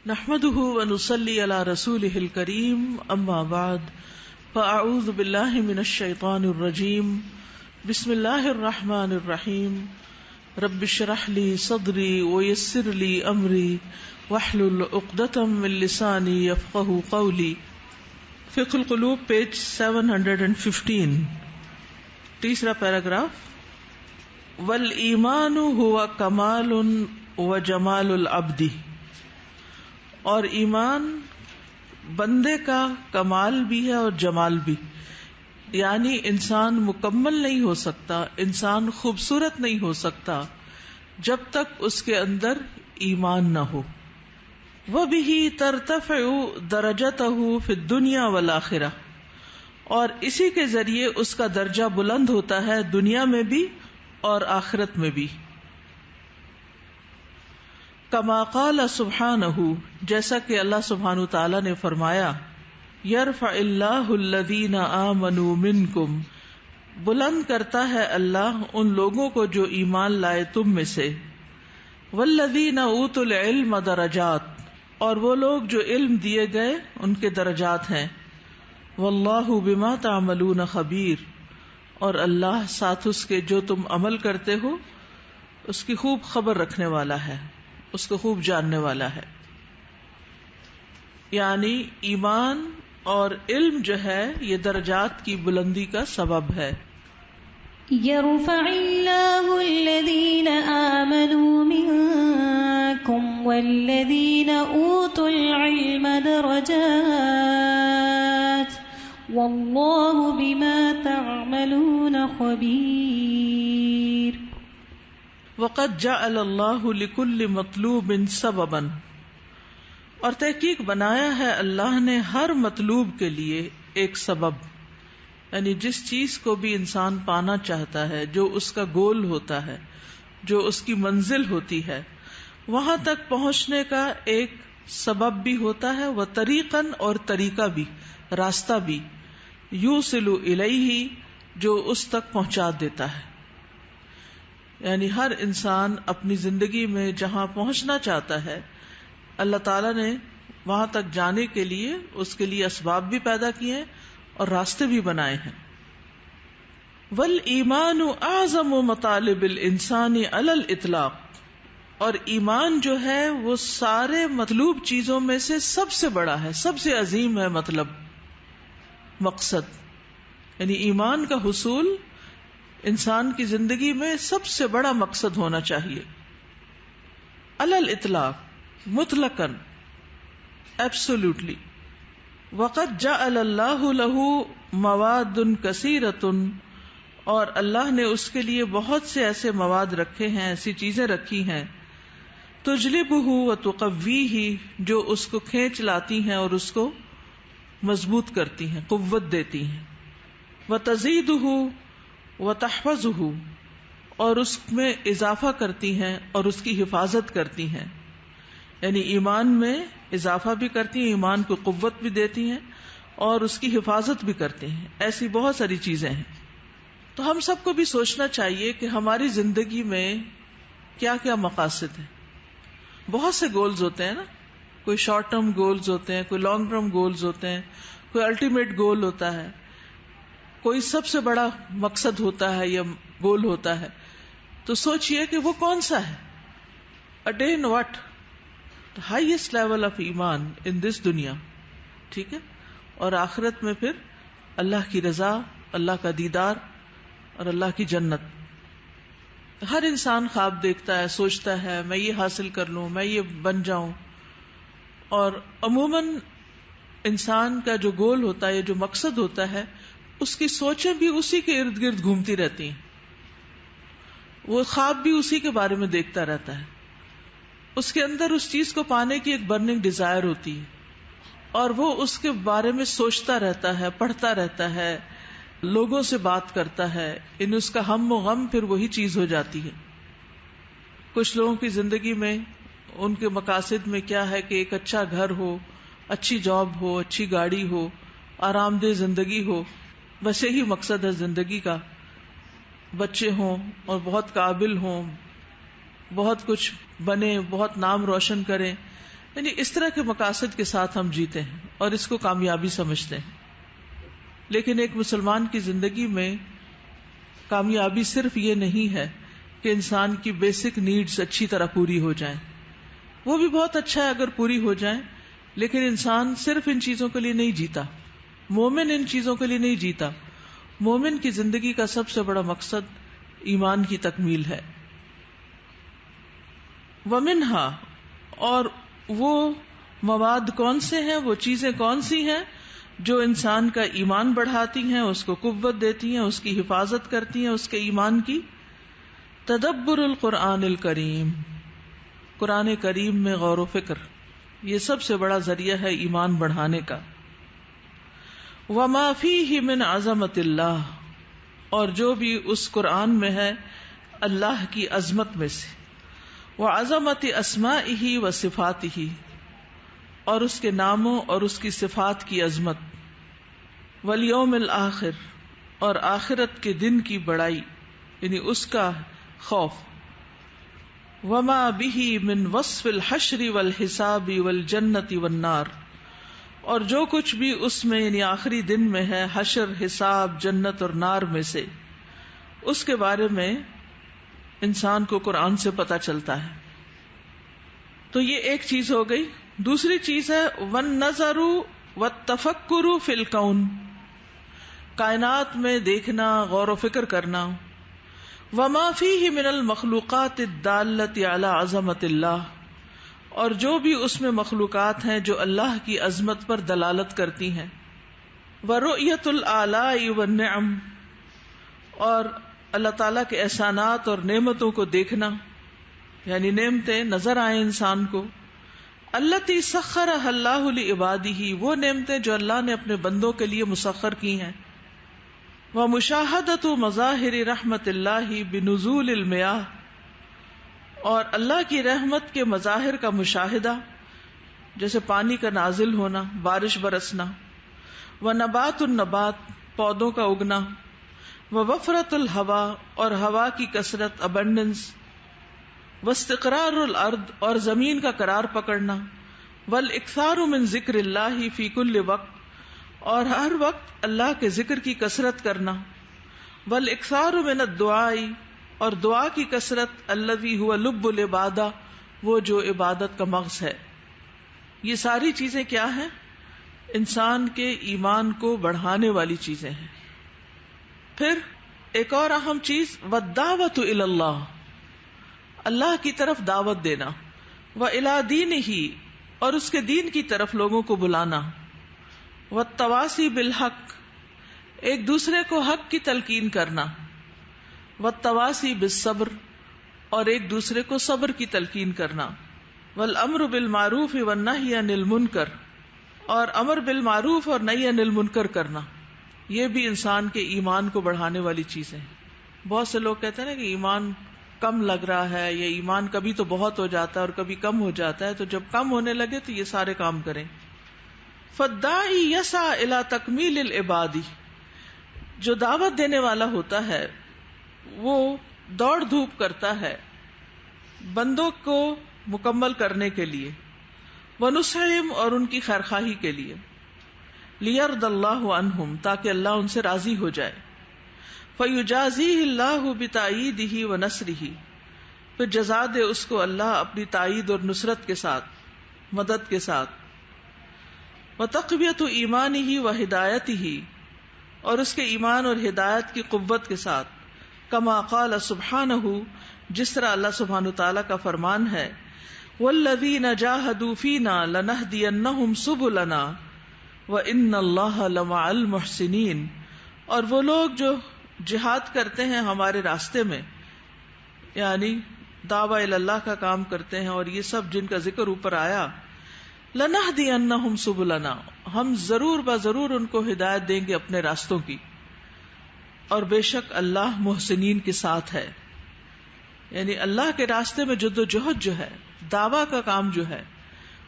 نحمده ونصلي على رسوله الكريم اما بعد فاعوذ بالله من الشيطان الرجيم بسم الله الرحمن الرحيم رب اشرح لي صدري ويسر لي امري واحلل عقدة من لساني يفقهوا قولي. فقہ القلوب پیج 715 تیسرا پیراگراف. والایمان هو کمال وجمال العبد، اور ایمان بندے کا کمال بھی ہے اور جمال بھی. یعنی انسان مکمل نہیں ہو سکتا، انسان خوبصورت نہیں ہو سکتا جب تک اس کے اندر ایمان نہ ہو. وَبِهِ تَرْتَفِعُ دَرَجَتَهُ فِي الدُّنْيَا وَالْآخِرَةِ، اور اسی کے ذریعے اس کا درجہ بلند ہوتا ہے دنیا میں بھی اور آخرت میں بھی. کما قال سبحانہ، جیسا کہ اللہ سبحانہ تعالی نے فرمایا، یرفع اللہ الذین آمنوا منکم، بلند کرتا ہے اللہ ان لوگوں کو جو ایمان لائے تم میں سے. والذین اوتوا العلم درجات، اور وہ لوگ جو علم دیے گئے ان کے درجات ہیں. واللہ بما تعملون خبیر، اور اللہ ساتھ اس کے جو تم عمل کرتے ہو اس کی خوب خبر رکھنے والا ہے، اس کو خوب جاننے والا ہے. یعنی ایمان اور علم جو ہے یہ درجات کی بلندی کا سبب ہے. يرفع الله الذين آمنوا منكم والذين أوتوا العلم درجات والله بما تعملون خبير. وقد جعل اللہ لكل مطلوب سببا، اور تحقیق بنایا ہے اللہ نے ہر مطلوب کے لیے ایک سبب. یعنی جس چیز کو بھی انسان پانا چاہتا ہے، جو اس کا گول ہوتا ہے، جو اس کی منزل ہوتی ہے، وہاں تک پہنچنے کا ایک سبب بھی ہوتا ہے، وہ طریقاً اور طریقہ بھی، راستہ بھی، یوصل الیہ، جو اس تک پہنچا دیتا ہے. یعنی ہر انسان اپنی زندگی میں جہاں پہنچنا چاہتا ہے اللہ تعالیٰ نے وہاں تک جانے کے لیے اس کے لیے اسباب بھی پیدا کیے ہیں اور راستے بھی بنائے ہیں. والایمان اعظم مطالب الانسان علی الاطلاق، اور ایمان جو ہے وہ سارے مطلوب چیزوں میں سے سب سے بڑا ہے، سب سے عظیم ہے. مطلب مقصد، یعنی ایمان کا حصول انسان کی زندگی میں سب سے بڑا مقصد ہونا چاہیے. علی الاطلاق، مطلقاً، ایبسولوٹلی. وقد جعل اللہ له مواد کثیرۃ، اور اللہ نے اس کے لیے بہت سے ایسے مواد رکھے ہیں، ایسی چیزیں رکھی ہیں، تجلبہ وتقویہ، جو اس کو کھینچ لاتی ہیں اور اس کو مضبوط کرتی ہیں، قوت دیتی ہیں. وتزیدہ وتحفظہ، اور اس میں اضافہ کرتی ہیں اور اس کی حفاظت کرتی ہیں. یعنی ایمان میں اضافہ بھی کرتی ہیں، ایمان کو قوت بھی دیتی ہیں اور اس کی حفاظت بھی کرتی ہیں. ایسی بہت ساری چیزیں ہیں. تو ہم سب کو بھی سوچنا چاہیے کہ ہماری زندگی میں کیا کیا مقاصد ہیں. بہت سے گولز ہوتے ہیں نا، کوئی شارٹ ٹرم گولز ہوتے ہیں، کوئی لانگ ٹرم گولز ہوتے ہیں، کوئی الٹیمیٹ گول ہوتا ہے، کوئی سب سے بڑا مقصد ہوتا ہے یا گول ہوتا ہے. تو سوچئے کہ وہ کون سا ہے. Eighteen what the highest level of ایمان in this دنیا، ٹھیک ہے، اور آخرت میں پھر اللہ کی رضا، اللہ کا دیدار اور اللہ کی جنت. ہر انسان خواب دیکھتا ہے، سوچتا ہے میں یہ حاصل کر لوں، میں یہ بن جاؤں. اور عموماً انسان کا جو گول ہوتا ہے، جو مقصد ہوتا ہے، اس کی سوچیں بھی اسی کے ارد گرد گھومتی رہتی ہیں. وہ خواب بھی اسی کے بارے میں دیکھتا رہتا ہے. اس کے اندر اس چیز کو پانے کی ایک برننگ ڈیزائر ہوتی ہے اور وہ اس کے بارے میں سوچتا رہتا ہے، پڑھتا رہتا ہے، لوگوں سے بات کرتا ہے. اس کا ہم و غم پھر وہی چیز ہو جاتی ہے. کچھ لوگوں کی زندگی میں ان کے مقاصد میں کیا ہے کہ ایک اچھا گھر ہو، اچھی جاب ہو، اچھی گاڑی ہو، آرام دہ زندگی ہو. بس یہی مقصد ہے زندگی کا. بچے ہوں اور بہت قابل ہوں، بہت کچھ بنے، بہت نام روشن کریں، یعنی اس طرح کے مقاصد کے ساتھ ہم جیتے ہیں اور اس کو کامیابی سمجھتے ہیں. لیکن ایک مسلمان کی زندگی میں کامیابی صرف یہ نہیں ہے کہ انسان کی بیسک نیڈز اچھی طرح پوری ہو جائیں. وہ بھی بہت اچھا ہے اگر پوری ہو جائیں، لیکن انسان صرف ان چیزوں کے لیے نہیں جیتا. مومن ان چیزوں کے لیے نہیں جیتا. مومن کی زندگی کا سب سے بڑا مقصد ایمان کی تکمیل ہے. ومنها، اور وہ مواد کون سے ہیں، وہ چیزیں کون سی ہیں جو انسان کا ایمان بڑھاتی ہیں، اس کو قوت دیتی ہیں، اس کی حفاظت کرتی ہیں اس کے ایمان کی. تدبر القرآن الکریم، قرآن کریم میں غور و فکر، یہ سب سے بڑا ذریعہ ہے ایمان بڑھانے کا. وما فیہ من عظمت اللہ، اور جو بھی اس قرآن میں ہے اللہ کی عظمت میں سے، وعظمت اسمائہ و صفاتہ، اور اس کے ناموں اور اس کی صفات کی عظمت، والیوم الآخر، اور آخرت کے دن کی بڑائی یعنی اس کا خوف. وما بہ من وصف الحشر والحساب والجنۃ والنار، اور جو کچھ بھی اس میں یعنی آخری دن میں ہے، حشر، حساب، جنت اور نار میں سے، اس کے بارے میں انسان کو قرآن سے پتہ چلتا ہے. تو یہ ایک چیز ہو گئی. دوسری چیز ہے والنظر والتفکر فی الکون، کائنات میں دیکھنا، غور و فکر کرنا. وما فیہ من المخلوقات الدالۃ علی عظمت اللہ، اور جو بھی اس میں مخلوقات ہیں جو اللہ کی عظمت پر دلالت کرتی ہیں. ورؤیت الآلاء والنعم، اور اللہ تعالیٰ کے احسانات اور نعمتوں کو دیکھنا، یعنی نعمتیں نظر آئیں انسان کو. التی سخرها اللہ لعبادہ، وہ نعمتیں جو اللہ نے اپنے بندوں کے لیے مسخر کی ہیں. ومشاہدۃ مظاہر رحمت اللہ بنزول المیاہ، اور اللہ کی رحمت کے مظاہر کا مشاہدہ، جیسے پانی کا نازل ہونا، بارش برسنا. ونبات النبات، پودوں کا اگنا. ووفرۃ الہوا، اور ہوا کی کثرت، ابنڈنس. واستقرار الارض، اور زمین کا قرار پکڑنا. والاکثار من ذکر اللہ فی کل وقت، اور ہر وقت اللہ کے ذکر کی کثرت کرنا. والاکثار من الدعاء، اور دعا کی کثرت. الذی هو لب العبادہ، وہ جو عبادت کا مغز ہے. یہ ساری چیزیں کیا ہیں؟ انسان کے ایمان کو بڑھانے والی چیزیں ہیں. پھر ایک اور اہم چیز والدعوۃ الی اللہ، اللہ کی طرف دعوت دینا. وإلی دینہ، اور اس کے دین کی طرف لوگوں کو بلانا. والتواصی بالحق، ایک دوسرے کو حق کی تلقین کرنا. والتواصی بالصبر، اور ایک دوسرے کو صبر کی تلقین کرنا. والامر بالمعروف والنہی عن المنکر، اور امر بالمعروف اور نہی عن المنکر کرنا. یہ بھی انسان کے ایمان کو بڑھانے والی چیزیں ہیں. بہت سے لوگ کہتے ہیں نا کہ ایمان کم لگ رہا ہے، یا ایمان کبھی تو بہت ہو جاتا ہے اور کبھی کم ہو جاتا ہے، تو جب کم ہونے لگے تو یہ سارے کام کریں. فالداعی یسعی الی تکمیل العباد، جو دعوت دینے والا ہوتا ہے وہ دوڑ دھوپ کرتا ہے بندوں کو مکمل کرنے کے لیے. ونصحہم، اور ان کی خیرخواہی کے لیے. لیرض اللہ عنہم، تاکہ اللہ ان سے راضی ہو جائے. فیجازیہ اللہ بتأییدہ ونصرہ، پھر جزا دے اس کو اللہ اپنی تائید اور نصرت کے ساتھ، مدد کے ساتھ. وتقویۃ ایمانہ وہدایتہ، اور اس کے ایمان اور ہدایت کی قوت کے ساتھ. کما قال سبحانہ، جس طرح اللہ سبحانہ تعالیٰ کا فرمان ہے والذین جاہدوا فینا لنہدینہم سبلنا وان اللہ لمع المحسنین، اور وہ لوگ جو جہاد کرتے ہیں ہمارے راستے میں، یعنی دعوی اللہ کا کام کرتے ہیں، اور یہ سب جن کا ذکر اوپر آیا، لنہدینہم سبلنا، ہم ضرور بضرور ان کو ہدایت دیں گے اپنے راستوں کی. اور بے شک اللہ محسنین کے ساتھ ہے. یعنی اللہ کے راستے میں جد و جہد جو ہے، دعویٰ کا کام جو ہے،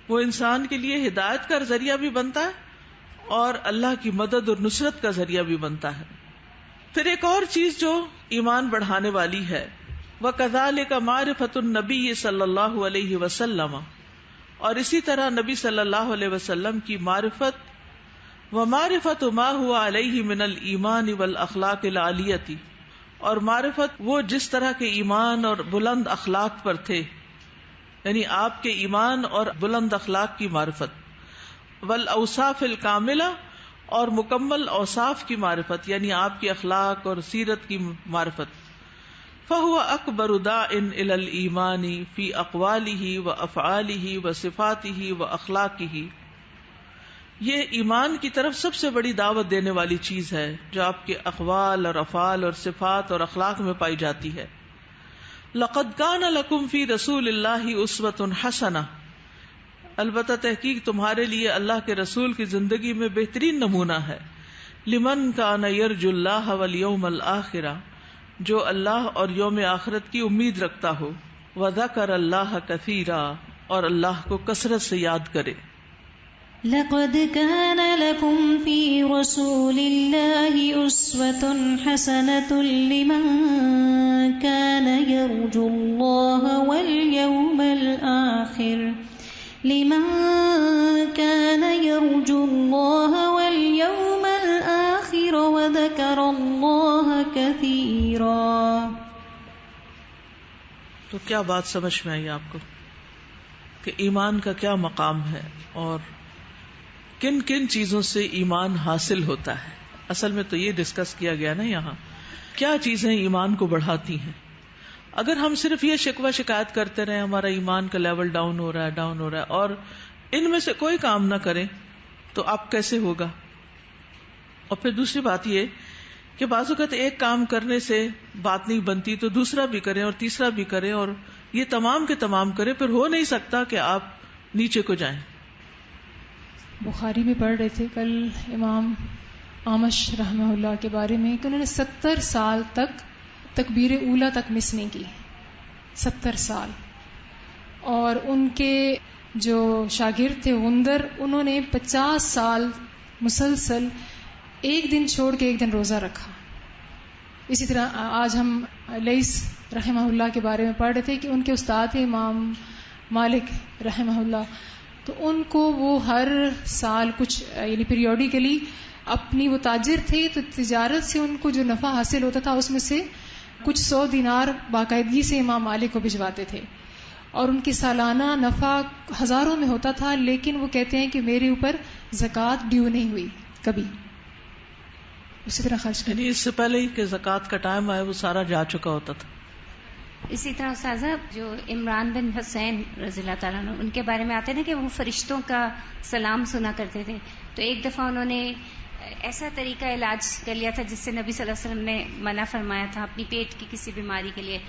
وہ انسان کے لیے ہدایت کا ذریعہ بھی بنتا ہے اور اللہ کی مدد اور نصرت کا ذریعہ بھی بنتا ہے. پھر ایک اور چیز جو ایمان بڑھانے والی ہے، وَكَذَلِكَ مَعْرِفَةُ النَّبِيِّ صلی اللہ علیہ وسلم، اور اسی طرح نبی صلی اللہ علیہ وسلم کی معرفت ومعرفت ما ہوا علیہ من الایمان والاخلاق العالیۃ، اور معرفت وہ جس طرح کے ایمان اور بلند اخلاق پر تھے، یعنی آپ کے ایمان اور بلند اخلاق کی معرفت، والاوصاف الکاملہ، اور مکمل اوصاف کی معرفت یعنی آپ کی اخلاق اور سیرت کی معرفت، فہو اکبر داع الی الایمان فی اقوالہ وافعالہ وصفاتہ واخلاقہ، یہ ایمان کی طرف سب سے بڑی دعوت دینے والی چیز ہے جو آپ کے اقوال اور افعال اور صفات اور اخلاق میں پائی جاتی ہے۔ لقد کان لکم فی رسول اللہ اسوۃ حسنہ، البتہ تحقیق تمہارے لیے اللہ کے رسول کی زندگی میں بہترین نمونہ ہے، لمن کان یرجو اللہ والیوم الآخر، جو اللہ اور یوم آخرت کی امید رکھتا ہو، وذکر اللہ کثیرا، اور اللہ کو کثرت سے یاد کرے۔ لقد كان لكم في رسول الله أسوة حسنة لمن كان يرجو الله واليوم الآخر وذكر الله كثيرا۔ تو کیا بات سمجھ میں آئی آپ کو کہ ایمان کا کیا مقام ہے اور کن کن چیزوں سے ایمان حاصل ہوتا ہے؟ اصل میں تو یہ ڈسکس کیا گیا نا یہاں، کیا چیزیں ایمان کو بڑھاتی ہیں۔ اگر ہم صرف یہ شکوہ شکایت کرتے رہے ہمارا ایمان کا لیول ڈاؤن ہو رہا ہے اور ان میں سے کوئی کام نہ کریں تو اب کیسے ہوگا؟ اور پھر دوسری بات یہ کہ بعض اوقات ایک کام کرنے سے بات نہیں بنتی تو دوسرا بھی کریں اور تیسرا بھی کریں، اور یہ تمام کے تمام کریں، پھر ہو نہیں سکتا کہ آپ نیچے کو جائیں۔ بخاری میں پڑھ رہے تھے کل امام آمش رحمہ اللہ کے بارے میں کہ انہوں نے 70 سال تک تکبیر اولا تک مس نہیں کی، 70 سال، اور ان کے جو شاگرد تھے غندر، انہوں نے 50 سال مسلسل ایک دن چھوڑ کے ایک دن روزہ رکھا۔ اسی طرح آج ہم لیث رحمہ اللہ کے بارے میں پڑھ رہے تھے کہ ان کے استاد تھے امام مالک رحمہ اللہ، تو ان کو وہ ہر سال کچھ یعنی پیریوڈیکلی اپنی، وہ تاجر تھے تو تجارت سے ان کو جو نفع حاصل ہوتا تھا اس میں سے کچھ 100 دینار باقاعدگی سے امام مالک کو بھجواتے تھے، اور ان کی سالانہ نفع ہزاروں میں ہوتا تھا، لیکن وہ کہتے ہیں کہ میرے اوپر زکوٰۃ ڈیو نہیں ہوئی کبھی، اسی طرح خرچ کریں۔ یعنی اس سے پہلے ہی کہ زکوٰۃ کا ٹائم آئے وہ سارا جا چکا ہوتا تھا۔ اسی طرح استاذہ جو عمران بن حسین رضی اللہ تعالیٰ عنہ، ان کے بارے میں آتے نا کہ وہ فرشتوں کا سلام سنا کرتے تھے، تو ایک دفعہ انہوں نے ایسا طریقہ علاج کر لیا تھا جس سے نبی صلی اللہ علیہ وسلم نے منع فرمایا تھا اپنی پیٹ کی کسی بیماری کے لیے،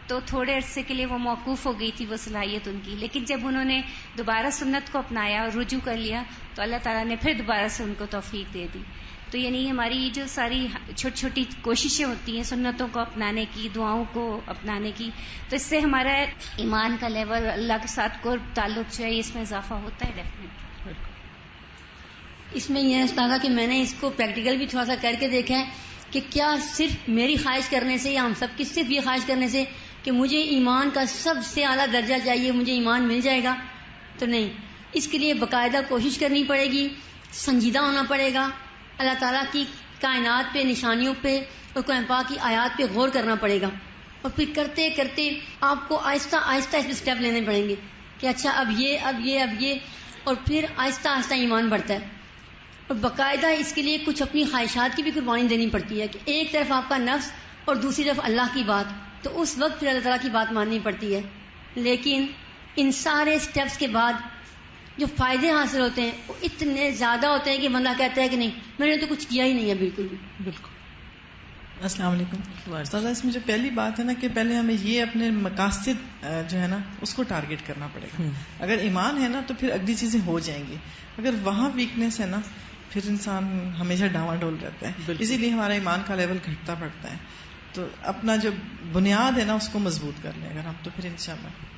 تو تھوڑے عرصے کے لیے وہ موقوف ہو گئی تھی وہ صلاحیت ان کی، لیکن جب انہوں نے دوبارہ سنت کو اپنایا اور رجوع کر لیا تو اللہ تعالیٰ نے پھر دوبارہ سے ان کو توفیق دے دی۔ تو یعنی ہماری جو ساری چھوٹی چھوٹی کوششیں ہوتی ہیں سنتوں کو اپنانے کی، دعاؤں کو اپنانے کی، تو اس سے ہمارا ایمان کا لیول، اللہ کے ساتھ قرب تعلق جو ہے اس میں اضافہ ہوتا ہے ڈیفینیٹلی۔ اس میں یہ استاذہ کہ میں نے اس کو پریکٹیکل بھی تھوڑا سا کر کے دیکھا ہے کہ کیا صرف میری خواہش کرنے سے یا ہم سب کی صرف یہ خواہش کرنے سے کہ مجھے ایمان کا سب سے اعلیٰ درجہ چاہیے، مجھے ایمان مل جائے گا، تو نہیں، اس کے لیے باقاعدہ کوشش کرنی پڑے گی، سنجیدہ ہونا پڑے گا، اللہ تعالیٰ کی کائنات پہ، نشانیوں پہ اور قرآن پاک کی آیات پہ غور کرنا پڑے گا، اور پھر کرتے کرتے آپ کو آہستہ آہستہ اس پہ اسٹیپ لینے پڑیں گے کہ اچھا اب یہ، اور پھر آہستہ آہستہ ایمان بڑھتا ہے۔ اور باقاعدہ اس کے لیے کچھ اپنی خواہشات کی بھی قربانی دینی پڑتی ہے کہ ایک طرف آپ کا نفس اور دوسری طرف اللہ کی بات، تو اس وقت پھر اللہ تعالیٰ کی بات ماننی پڑتی ہے۔ لیکن ان سارے سٹیپس کے بعد جو فائدے حاصل ہوتے ہیں وہ اتنے زیادہ ہوتے ہیں کہ بندہ کہتا ہے کہ نہیں، میں نے تو کچھ کیا ہی نہیں ہے بالکل بھی۔ بالکل۔ السلام علیکم استاد، اس میں جو پہلی بات ہے نا کہ پہلے ہمیں یہ اپنے مقاصد جو ہے نا اس کو ٹارگٹ کرنا پڑے گا۔ اگر ایمان ہے نا تو پھر اگلی چیزیں ہو جائیں گی، اگر وہاں ویکنیس ہے نا پھر انسان ہمیشہ ڈاواں ڈول رہتا ہے، اسی لیے ہمارا ایمان کا لیول گھٹتا پڑتا ہے۔ تو اپنا جو بنیاد ہے نا اس کو مضبوط کر لیں اگر ہم، تو پھر انشاءاللہ۔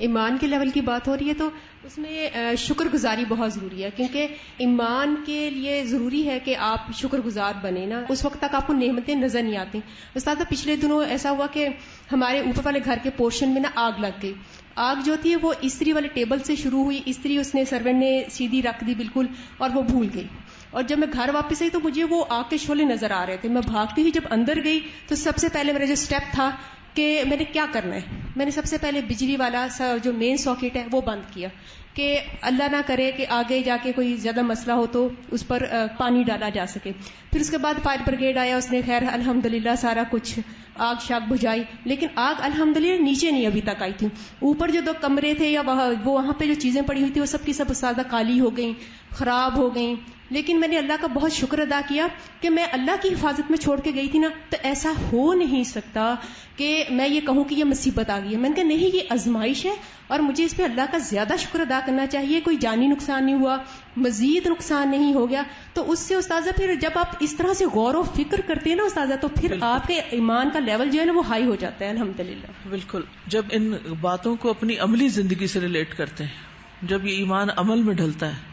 ایمان کے لیول کی بات ہو رہی ہے تو اس میں شکر گزاری بہت ضروری ہے، کیونکہ ایمان کے لیے ضروری ہے کہ آپ شکر گزار بنے نا، اس وقت تک آپ کو نعمتیں نظر نہیں آتی۔ استاد پچھلے دنوں ایسا ہوا کہ ہمارے اوپر والے گھر کے پورشن میں نا آگ لگ گئی، آگ جو تھی وہ استری والے ٹیبل سے شروع ہوئی، استری اس نے سرونٹ نے سیدھی رکھ دی بالکل، اور وہ بھول گئی. اور جب میں گھر واپس آئی تو مجھے وہ آگ کے شعلے نظر آ رہے تھے. میں بھاگتی ہوئی جب اندر گئی تو سب سے پہلے میرا جو اسٹیپ تھا کہ میں نے کیا کرنا ہے، میں نے سب سے پہلے بجلی والا جو مین ساکٹ ہے وہ بند کیا کہ اللہ نہ کرے کہ آگے جا کے کوئی زیادہ مسئلہ ہو تو اس پر پانی ڈالا جا سکے. پھر اس کے بعد فائر بریگیڈ آیا، اس نے خیر الحمدللہ سارا کچھ آگ شاگ بجھائی، لیکن آگ الحمدللہ نیچے نہیں ابھی تک آئی تھی. اوپر جو 2 کمرے تھے یا وہاں پہ جو چیزیں پڑی ہوئی تھی وہ سب کی سب استاذہ کالی ہو گئیں، خراب ہو گئیں. لیکن میں نے اللہ کا بہت شکر ادا کیا کہ میں اللہ کی حفاظت میں چھوڑ کے گئی تھی نا، تو ایسا ہو نہیں سکتا کہ میں یہ کہوں کہ یہ مصیبت آ گئی ہے. میں نے کہا نہیں، یہ آزمائش ہے اور مجھے اس پہ اللہ کا زیادہ شکر ادا کرنا چاہیے. کوئی جانی نقصان نہیں ہوا، مزید نقصان نہیں ہو گیا. تو اس سے استاذہ پھر جب آپ اس طرح سے غور و فکر کرتے ہیں نا استاذہ، تو پھر آپ کے ایمان کا لیول جو ہے نا وہ ہائی ہو جاتا ہے الحمدللہ. بالکل. جب ان باتوں کو اپنی عملی زندگی سے ریلیٹ کرتے ہیں، جب یہ ایمان عمل میں ڈھلتا ہے.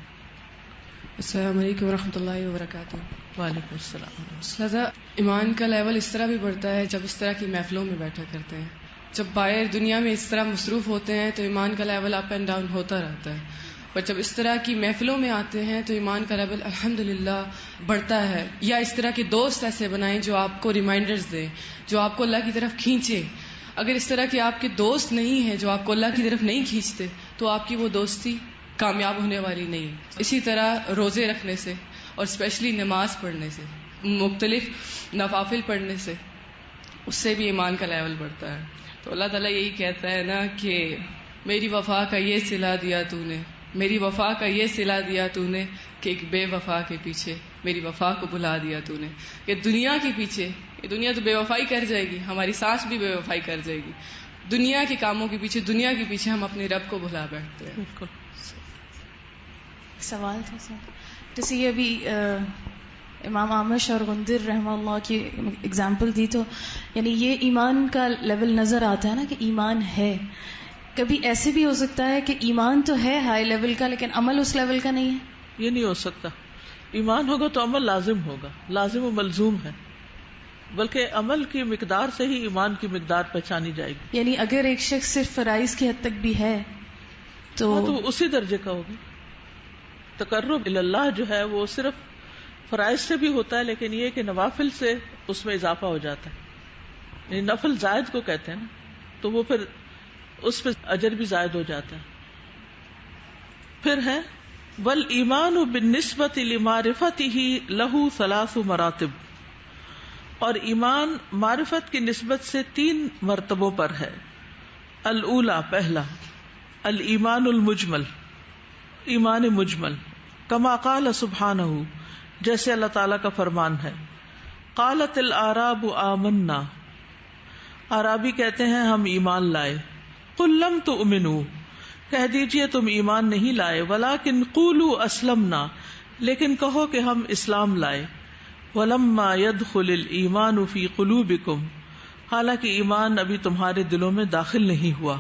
السلام علیکم ورحمۃ اللہ وبرکاتہ. وعلیکم السلام. سزا ایمان کا لیول اس طرح بھی بڑھتا ہے جب اس طرح کی محفلوں میں بیٹھا کرتے ہیں. جب باہر دنیا میں اس طرح مصروف ہوتے ہیں تو ایمان کا لیول اپ اینڈ ڈاؤن ہوتا رہتا ہے، اور جب اس طرح کی محفلوں میں آتے ہیں تو ایمان کا لیول الحمدللہ بڑھتا ہے. یا اس طرح کے دوست ایسے بنائیں جو آپ کو ریمائنڈرز دیں، جو آپ کو اللہ کی طرف کھینچے. اگر اس طرح کے آپ کے دوست نہیں ہیں جو آپ کو اللہ کی طرف نہیں کھینچتے تو آپ کی وہ دوستی کامیاب ہونے والی نہیں. اسی طرح روزے رکھنے سے اور اسپیشلی نماز پڑھنے سے، مختلف نوافل پڑھنے سے، اس سے بھی ایمان کا لیول بڑھتا ہے. تو اللہ تعالیٰ یہی کہتا ہے نا کہ میری وفا کا یہ صلہ دیا تو نے، میری وفا کا یہ صلہ دیا تو نے کہ ایک بے وفا کے پیچھے میری وفا کو بھلا دیا تو نے. کہ دنیا کے پیچھے، یہ دنیا تو بے وفائی کر جائے گی، ہماری سانس بھی بے وفائی کر جائے گی. دنیا کے کاموں کے پیچھے، دنیا کے پیچھے ہم اپنے رب کو بھلا بیٹھتے ہیں. بالکل. سوال تھا سر، جیسے یہ ابھی امام آمش اور غندر رحمہ اللہ کی اگزامپل دی، تو یعنی یہ ایمان کا لیول نظر آتا ہے نا کہ ایمان ہے. کبھی ایسے بھی ہو سکتا ہے کہ ایمان تو ہے ہائی لیول کا لیکن عمل اس لیول کا نہیں ہے. یہ نہیں ہو سکتا. ایمان ہوگا تو عمل لازم ہوگا، لازم و ملزوم ہے، بلکہ عمل کی مقدار سے ہی ایمان کی مقدار پہچانی جائے گی. یعنی اگر ایک شخص صرف فرائض کی حد تک بھی ہے تو اسی درجے کا ہوگا. تقرب اللہ جو ہے وہ صرف فرائض سے بھی ہوتا ہے، لیکن یہ کہ نوافل سے اس میں اضافہ ہو جاتا ہے. یعنی نفل زائد کو کہتے ہیں نا، تو وہ پھر اس پہ اجر بھی زائد ہو جاتا ہے. پھر ہے والایمان بالنسبۃ لمعرفته له 3 مراتب، اور ایمان معرفت کی نسبت سے 3 مرتبوں پر ہے. الاولی، پہلا، الایمان المجمل، ایمان مجمل، کما قال سبحانہ، جیسے اللہ تعالیٰ کا فرمان ہے. قالت الاعراب آمنا، عرابی کہتے ہیں ہم ایمان لائے. قل لم تؤمنوا، کہہ دیجئے تم ایمان نہیں لائے. ولکن قولوا اسلمنا، لیکن کہو کہ ہم اسلام لائے. ولما يدخل الایمان فی قلوبکم، حالانکہ ایمان ابھی تمہارے دلوں میں داخل نہیں ہوا.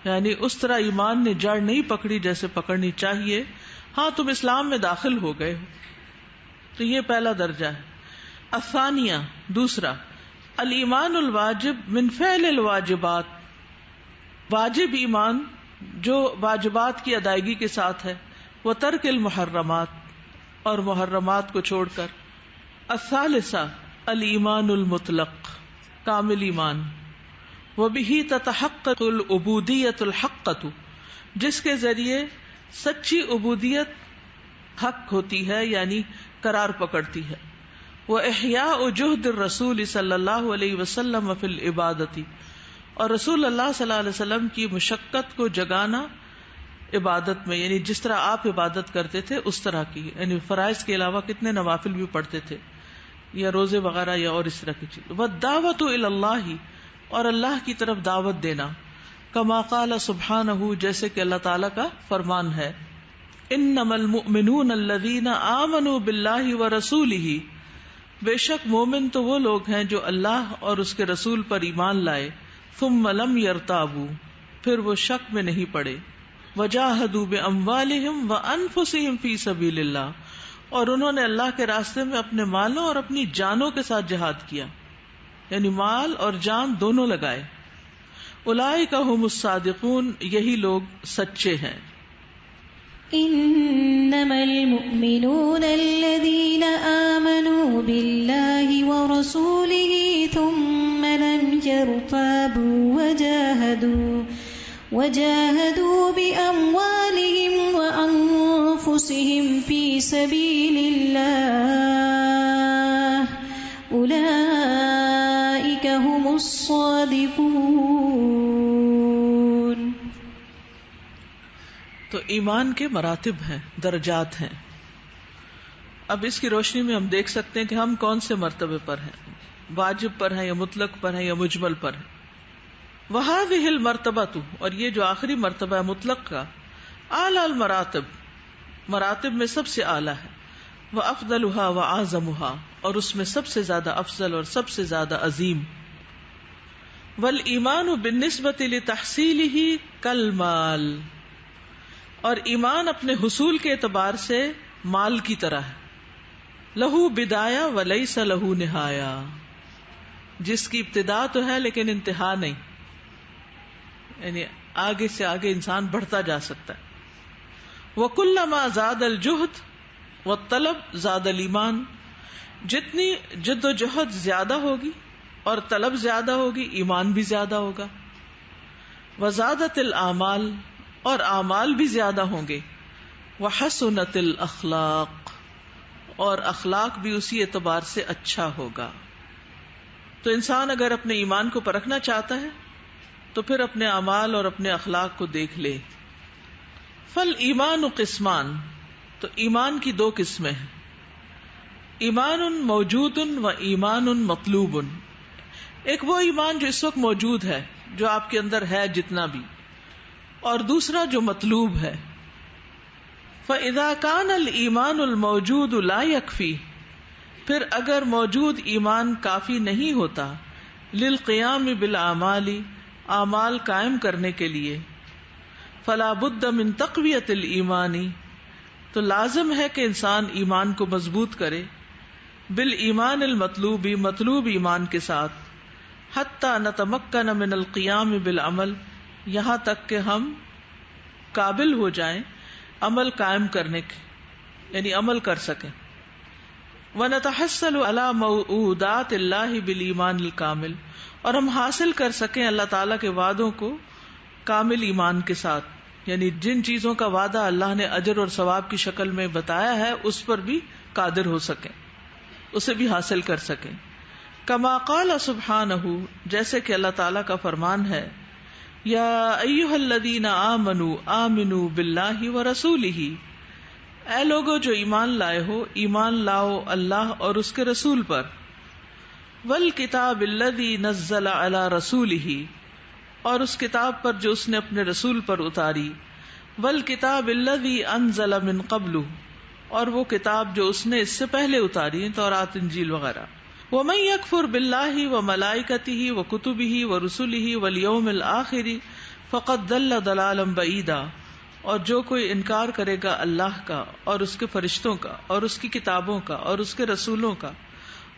یعنی اس طرح ایمان نے جڑ نہیں پکڑی جیسے پکڑنی چاہیے. ہاں تم اسلام میں داخل ہو گئے ہو، تو یہ پہلا درجہ ہے. الثانیہ، دوسرا، الایمان الواجب من فعل الواجبات، واجب ایمان جو واجبات کی ادائیگی کے ساتھ ہے. وترک المحرمات، اور محرمات کو چھوڑ کر. الثالثہ الایمان المطلق، کامل ایمان. وبہ تتحقق العبودیۃ الحقۃ، جس کے ذریعے سچی عبودیت حق ہوتی ہے یعنی قرار پکڑتی ہے. وإحیاء جہد الرسول صلی اللہ علیہ وسلم فی العبادۃ، اور رسول اللہ صلی اللہ علیہ وسلم کی مشقت کو جگانا عبادت میں، یعنی جس طرح آپ عبادت کرتے تھے اس طرح کی، یعنی فرائض کے علاوہ کتنے نوافل بھی پڑھتے تھے یا روزے وغیرہ یا اور اس طرح کی چیز. والدعوۃ الی اللہ، اور اللہ کی طرف دعوت دینا. کما قال سبحانہ، جیسے کہ اللہ تعالیٰ کا فرمان ہے. انما المؤمنون الذین آمنوا باللہ ورسولہ، بے شک مومن تو وہ لوگ ہیں جو اللہ اور اس کے رسول پر ایمان لائے. ثم لم یرتابوا، پھر وہ شک میں نہیں پڑے. وجاہدوا باموالہم وانفسہم فی سبیل اللہ، اور انہوں نے اللہ کے راستے میں اپنے مالوں اور اپنی جانوں کے ساتھ جہاد کیا، یعنی مال اور جان دونوں لگائے. اولئک هم الصادقون، یہی لوگ سچے ہیں. انما المؤمنون الذين آمنوا بالله ورسوله ثم لم يرتابوا وجاهدوا بأموالهم وأنفسهم في سبيل الله أولئك هم الصادقون. تو ایمان کے مراتب ہیں، درجات ہیں. اب اس کی روشنی میں ہم دیکھ سکتے ہیں کہ ہم کون سے مرتبے پر ہیں، واجب پر ہیں یا مطلق پر ہیں یا مجمل پر ہیں. وَهَذِهِ الْمَرْتَبَةُ، اور یہ جو آخری مرتبہ ہے مطلق کا، اعلی المراتب، مراتب میں سب سے اعلیٰ ہے. وَأَفْضَلُهَا وَأَعْظَمُهَا، اور اس میں سب سے زیادہ افضل اور سب سے زیادہ عظیم. وَالْإِيمَانُ بِالنِّسْبَةِ لِتَحْصِيلِهِ كَالْمَالِ، اور ایمان اپنے حصول کے اعتبار سے مال کی طرح ہے. لہو بدایا ولیس لہو نہایا، جس کی ابتدا تو ہے لیکن انتہا نہیں، یعنی آگے سے آگے انسان بڑھتا جا سکتا ہے. وَكُلَّمَا زَادَ الْجُهْدُ وَالطَّلَبُ زَادَ الْإِيمَانُ، جتنی جد و جہد زیادہ ہوگی اور طلب زیادہ ہوگی، ایمان بھی زیادہ ہوگا. وَزَادَتِ الْأَعْمَالُ، اور اعمال بھی زیادہ ہوں گے. وحسنت الاخلاق، اور اخلاق بھی اسی اعتبار سے اچھا ہوگا. تو انسان اگر اپنے ایمان کو پرکھنا چاہتا ہے تو پھر اپنے اعمال اور اپنے اخلاق کو دیکھ لے. فالایمان قسمان، تو ایمان کی دو قسمیں ہیں. ایمان موجود و ایمان مطلوب. ایک وہ ایمان جو اس وقت موجود ہے، جو آپ کے اندر ہے جتنا بھی، اور دوسرا جو مطلوب ہے. فَإِذَا كَانَ الْإِيمَانُ الْمَوْجُودُ لَا يَكْفِي، پھر اگر موجود ایمان کافی نہیں ہوتا، لِلْقِيَامِ بِالْأَعْمَالِ، اعمال قائم کرنے کے لیے، فَلَا بُدَّ مِن تَقْوِيَةِ الْإِيمَانِ، تو لازم ہے کہ انسان ایمان کو مضبوط کرے، بالایمان المطلوب، مطلوب ایمان کے ساتھ، حَتَّى نَتَمَكَّنَ مِنَ الْقِيَامِ بِالْعَمَلِ، یہاں تک کہ ہم قابل ہو جائیں عمل قائم کرنے کے، یعنی عمل کر سکیں. وَنَتَحَصَّلُ عَلَى مَوْعُودَاتِ اللَّهِ بِالْإِيمَانِ الْكَامِلِ، اور ہم حاصل کر سکیں اللہ تعالیٰ کے وعدوں کو کامل ایمان کے ساتھ، یعنی جن چیزوں کا وعدہ اللہ نے اجر اور ثواب کی شکل میں بتایا ہے اس پر بھی قادر ہو سکیں، اسے بھی حاصل کر سکیں. کما قال سبحانہ، جیسے کہ اللہ تعالیٰ کا فرمان ہے، یا ایھا الذین آمنوا آمنوا باللہ ورسولہ، اے لوگو جو ایمان لائے ہو، ایمان لاؤ اللہ اور اس کے رسول پر. والکتاب الذی نزل علی رسولہ، اور اس کتاب پر جو اس نے اپنے رسول پر اتاری. والکتاب الذی انزل من قبل، اور وہ کتاب جو اس نے اس سے پہلے اتاری، تورات انجیل وغیرہ. ومن یکفر باللہ وملائکتہ وکتبہ ورسلہ والیوم الآخر فقد ضل ضلالا بعیدا، اور جو کوئی انکار کرے گا اللہ کا اور اس کے فرشتوں کا اور اس کی کتابوں کا اور اس کے رسولوں کا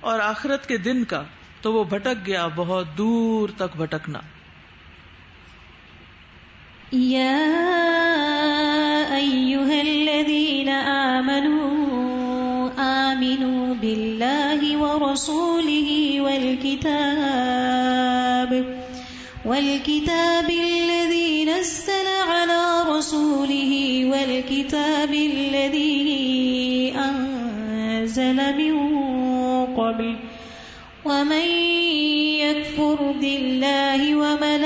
اور آخرت کے دن کا، تو وہ بھٹک گیا بہت دور تک بھٹکنا. یا ایھا الذین آمنوا آمنوا باللہ ورسولہ والکتاب الذی نزل علی رسولہ والکتاب الذی انزل من قبل ومن یکفر باللہ وملائکتہ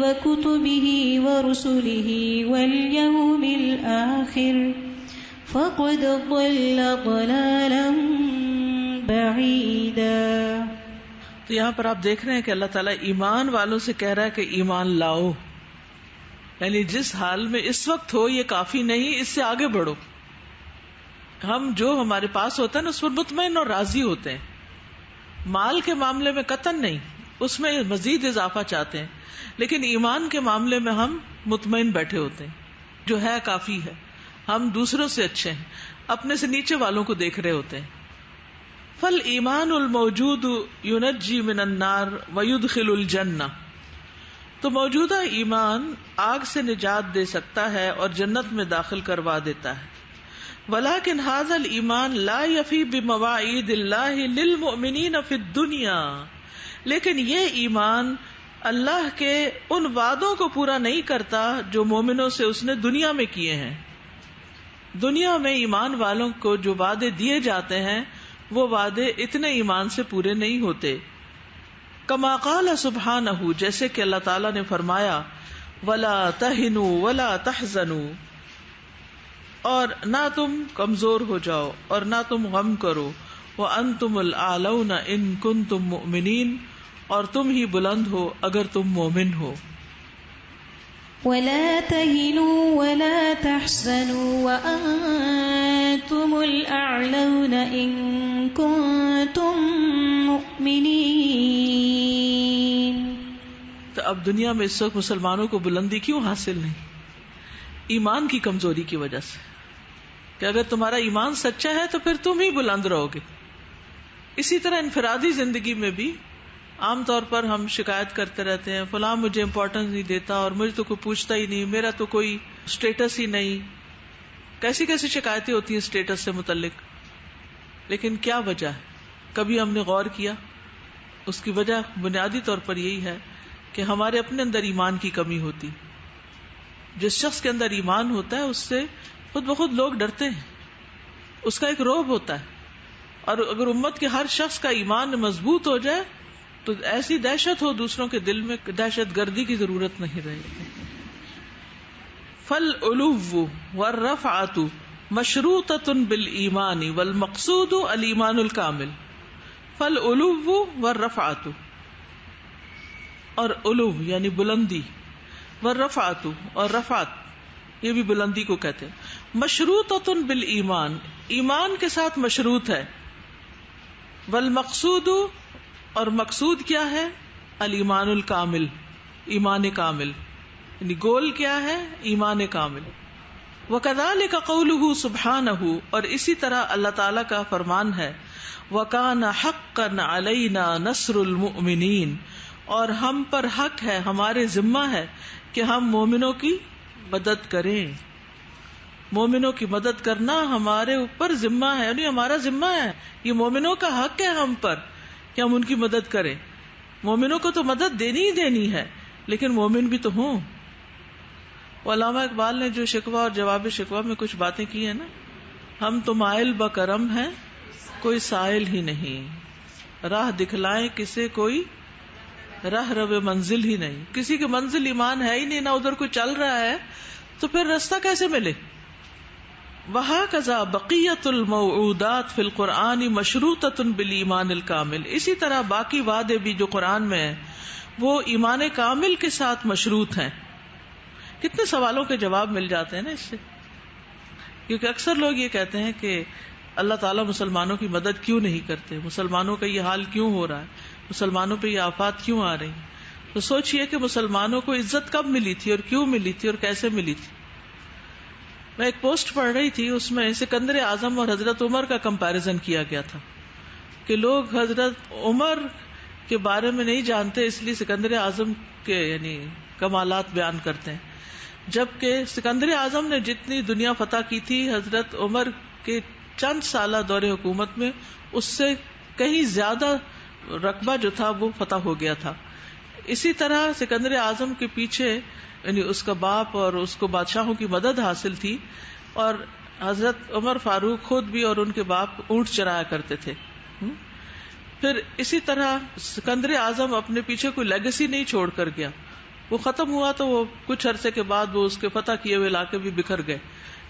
وکتبہ ورسلہ والیوم الآخر فقد ضل ضلالا بعیدا. تو یہاں پر آپ دیکھ رہے ہیں کہ اللہ تعالیٰ ایمان والوں سے کہہ رہا ہے کہ ایمان لاؤ، یعنی جس حال میں اس وقت ہو یہ کافی نہیں، اس سے آگے بڑھو. ہم جو ہمارے پاس ہوتا ہے نا اس پر مطمئن اور راضی ہوتے ہیں، مال کے معاملے میں قطعاً نہیں، اس میں مزید اضافہ چاہتے ہیں، لیکن ایمان کے معاملے میں ہم مطمئن بیٹھے ہوتے ہیں، جو ہے کافی ہے. ہم دوسروں سے اچھے ہیں، اپنے سے نیچے والوں کو دیکھ رہے ہوتے ہیں. فالایمان الموجود ینجی من النار ویدخل الجنہ، تو موجودہ ایمان آگ سے نجات دے سکتا ہے اور جنت میں داخل کروا دیتا ہے. ولیکن ھذا الایمان لا یفی بمواعید اللہ للمؤمنین فی الدنیا، لیکن یہ ایمان اللہ کے ان وعدوں کو پورا نہیں کرتا جو مومنوں سے اس نے دنیا میں کیے ہیں. دنیا میں ایمان والوں کو جو وعدے دیے جاتے ہیں وہ وعدے اتنے ایمان سے پورے نہیں ہوتے. کما قال سبحانہ، جیسے کہ اللہ تعالیٰ نے فرمایا ولا تہنوا ولا تحزنوا، اور نہ تم کمزور ہو جاؤ اور نہ تم غم کرو. وانتم الاعلون ان کنتم مؤمنین، اور تم ہی بلند ہو اگر تم مومن ہو. ولا تهنوا ولا تحزنوا وأنتم الأعلون إن كنتم مؤمنين. تو اب دنیا میں اس وقت مسلمانوں کو بلندی کیوں حاصل نہیں؟ ایمان کی کمزوری کی وجہ سے، کہ اگر تمہارا ایمان سچا ہے تو پھر تم ہی بلند رہو گے. اسی طرح انفرادی زندگی میں بھی عام طور پر ہم شکایت کرتے رہتے ہیں فلاں مجھے امپورٹنس نہیں دیتا اور مجھے تو کوئی پوچھتا ہی نہیں، میرا تو کوئی اسٹیٹس ہی نہیں. کیسی کیسی شکایتیں ہوتی ہیں اسٹیٹس سے متعلق. لیکن کیا وجہ ہے؟ کبھی ہم نے غور کیا؟ اس کی وجہ بنیادی طور پر یہی ہے کہ ہمارے اپنے اندر ایمان کی کمی ہوتی. جس شخص کے اندر ایمان ہوتا ہے اس سے خود بخود لوگ ڈرتے ہیں، اس کا ایک رعب ہوتا ہے. اور اگر امت کے ہر شخص کا ایمان مضبوط ہو جائے تو ایسی دہشت ہو دوسروں کے دل میں، دہشت گردی کی ضرورت نہیں رہے گی. فالعلو والرفعۃ مشروطۃ بالایمان والمقصود الایمان الکامل. فالعلو والرفعۃ، اور علو یعنی بلندی، والرفعۃ اور رفعت یہ بھی بلندی کو کہتے ہیں. مشروطۃ بالایمان، ایمان کے ساتھ مشروط ہے. والمقصود، اور مقصود کیا ہے؟ الایمان الکامل، ایمان کامل. یعنی گول کیا ہے؟ ایمان کامل. وکذالک قولہ سبحانہ، اور اسی طرح اللہ تعالی کا فرمان ہے وکان حقا علینا نصر المؤمنین، اور ہم پر حق ہے، ہمارے ذمہ ہے کہ ہم مومنوں کی مدد کریں. مومنوں کی مدد کرنا ہمارے اوپر ذمہ ہے، یعنی ہمارا ذمہ ہے، یہ مومنوں کا حق ہے ہم پر کہ ہم ان کی مدد کریں. مومنوں کو تو مدد دینی ہی دینی ہے، لیکن مومن بھی تو ہوں. علامہ اقبال نے جو شکوہ اور جواب شکوہ میں کچھ باتیں کی ہیں نا، ہم تو مائل بکرم ہیں کوئی سائل ہی نہیں، راہ دکھلائیں کسے کوئی راہ رو منزل ہی نہیں. کسی کی منزل ایمان ہے ہی نہیں، نہ ادھر کوئی چل رہا ہے تو پھر راستہ کیسے ملے. وَهَكَذَا بَقِيَّةُ الْمَوْعُودَاتِ فِي الْقُرْآنِ مَشْرُوطَةٌ بِالْإِيمَانِ الْكَامِلِ. اسی طرح باقی وعدے بھی جو قرآن میں ہیں وہ ایمان کامل کے ساتھ مشروط ہیں. کتنے سوالوں کے جواب مل جاتے ہیں نا اس سے. کیونکہ اکثر لوگ یہ کہتے ہیں کہ اللہ تعالیٰ مسلمانوں کی مدد کیوں نہیں کرتے، مسلمانوں کا یہ حال کیوں ہو رہا ہے، مسلمانوں پہ یہ آفات کیوں آ رہی ہیں. تو سوچئے کہ مسلمانوں کو عزت کب ملی تھی اور کیوں ملی تھی اور کیسے ملی تھی. میں ایک پوسٹ پڑھ رہی تھی، اس میں سکندر اعظم اور حضرت عمر کا کمپیریزن کیا گیا تھا کہ لوگ حضرت عمر کے بارے میں نہیں جانتے اس لیے سکندر اعظم کے یعنی کمالات بیان کرتے ہیں، جبکہ سکندر اعظم نے جتنی دنیا فتح کی تھی حضرت عمر کے چند سالہ دور حکومت میں اس سے کہیں زیادہ رقبہ جو تھا وہ فتح ہو گیا تھا. اسی طرح سکندر اعظم کے پیچھے یعنی اس کا باپ اور اس کو بادشاہوں کی مدد حاصل تھی، اور حضرت عمر فاروق خود بھی اور ان کے باپ اونٹ چرایا کرتے تھے. پھر اسی طرح سکندر اعظم اپنے پیچھے کوئی لیگیسی نہیں چھوڑ کر گیا. وہ ختم ہوا تو وہ کچھ عرصے کے بعد وہ اس کے فتح کیے ہوئے علاقے بھی بکھر گئے.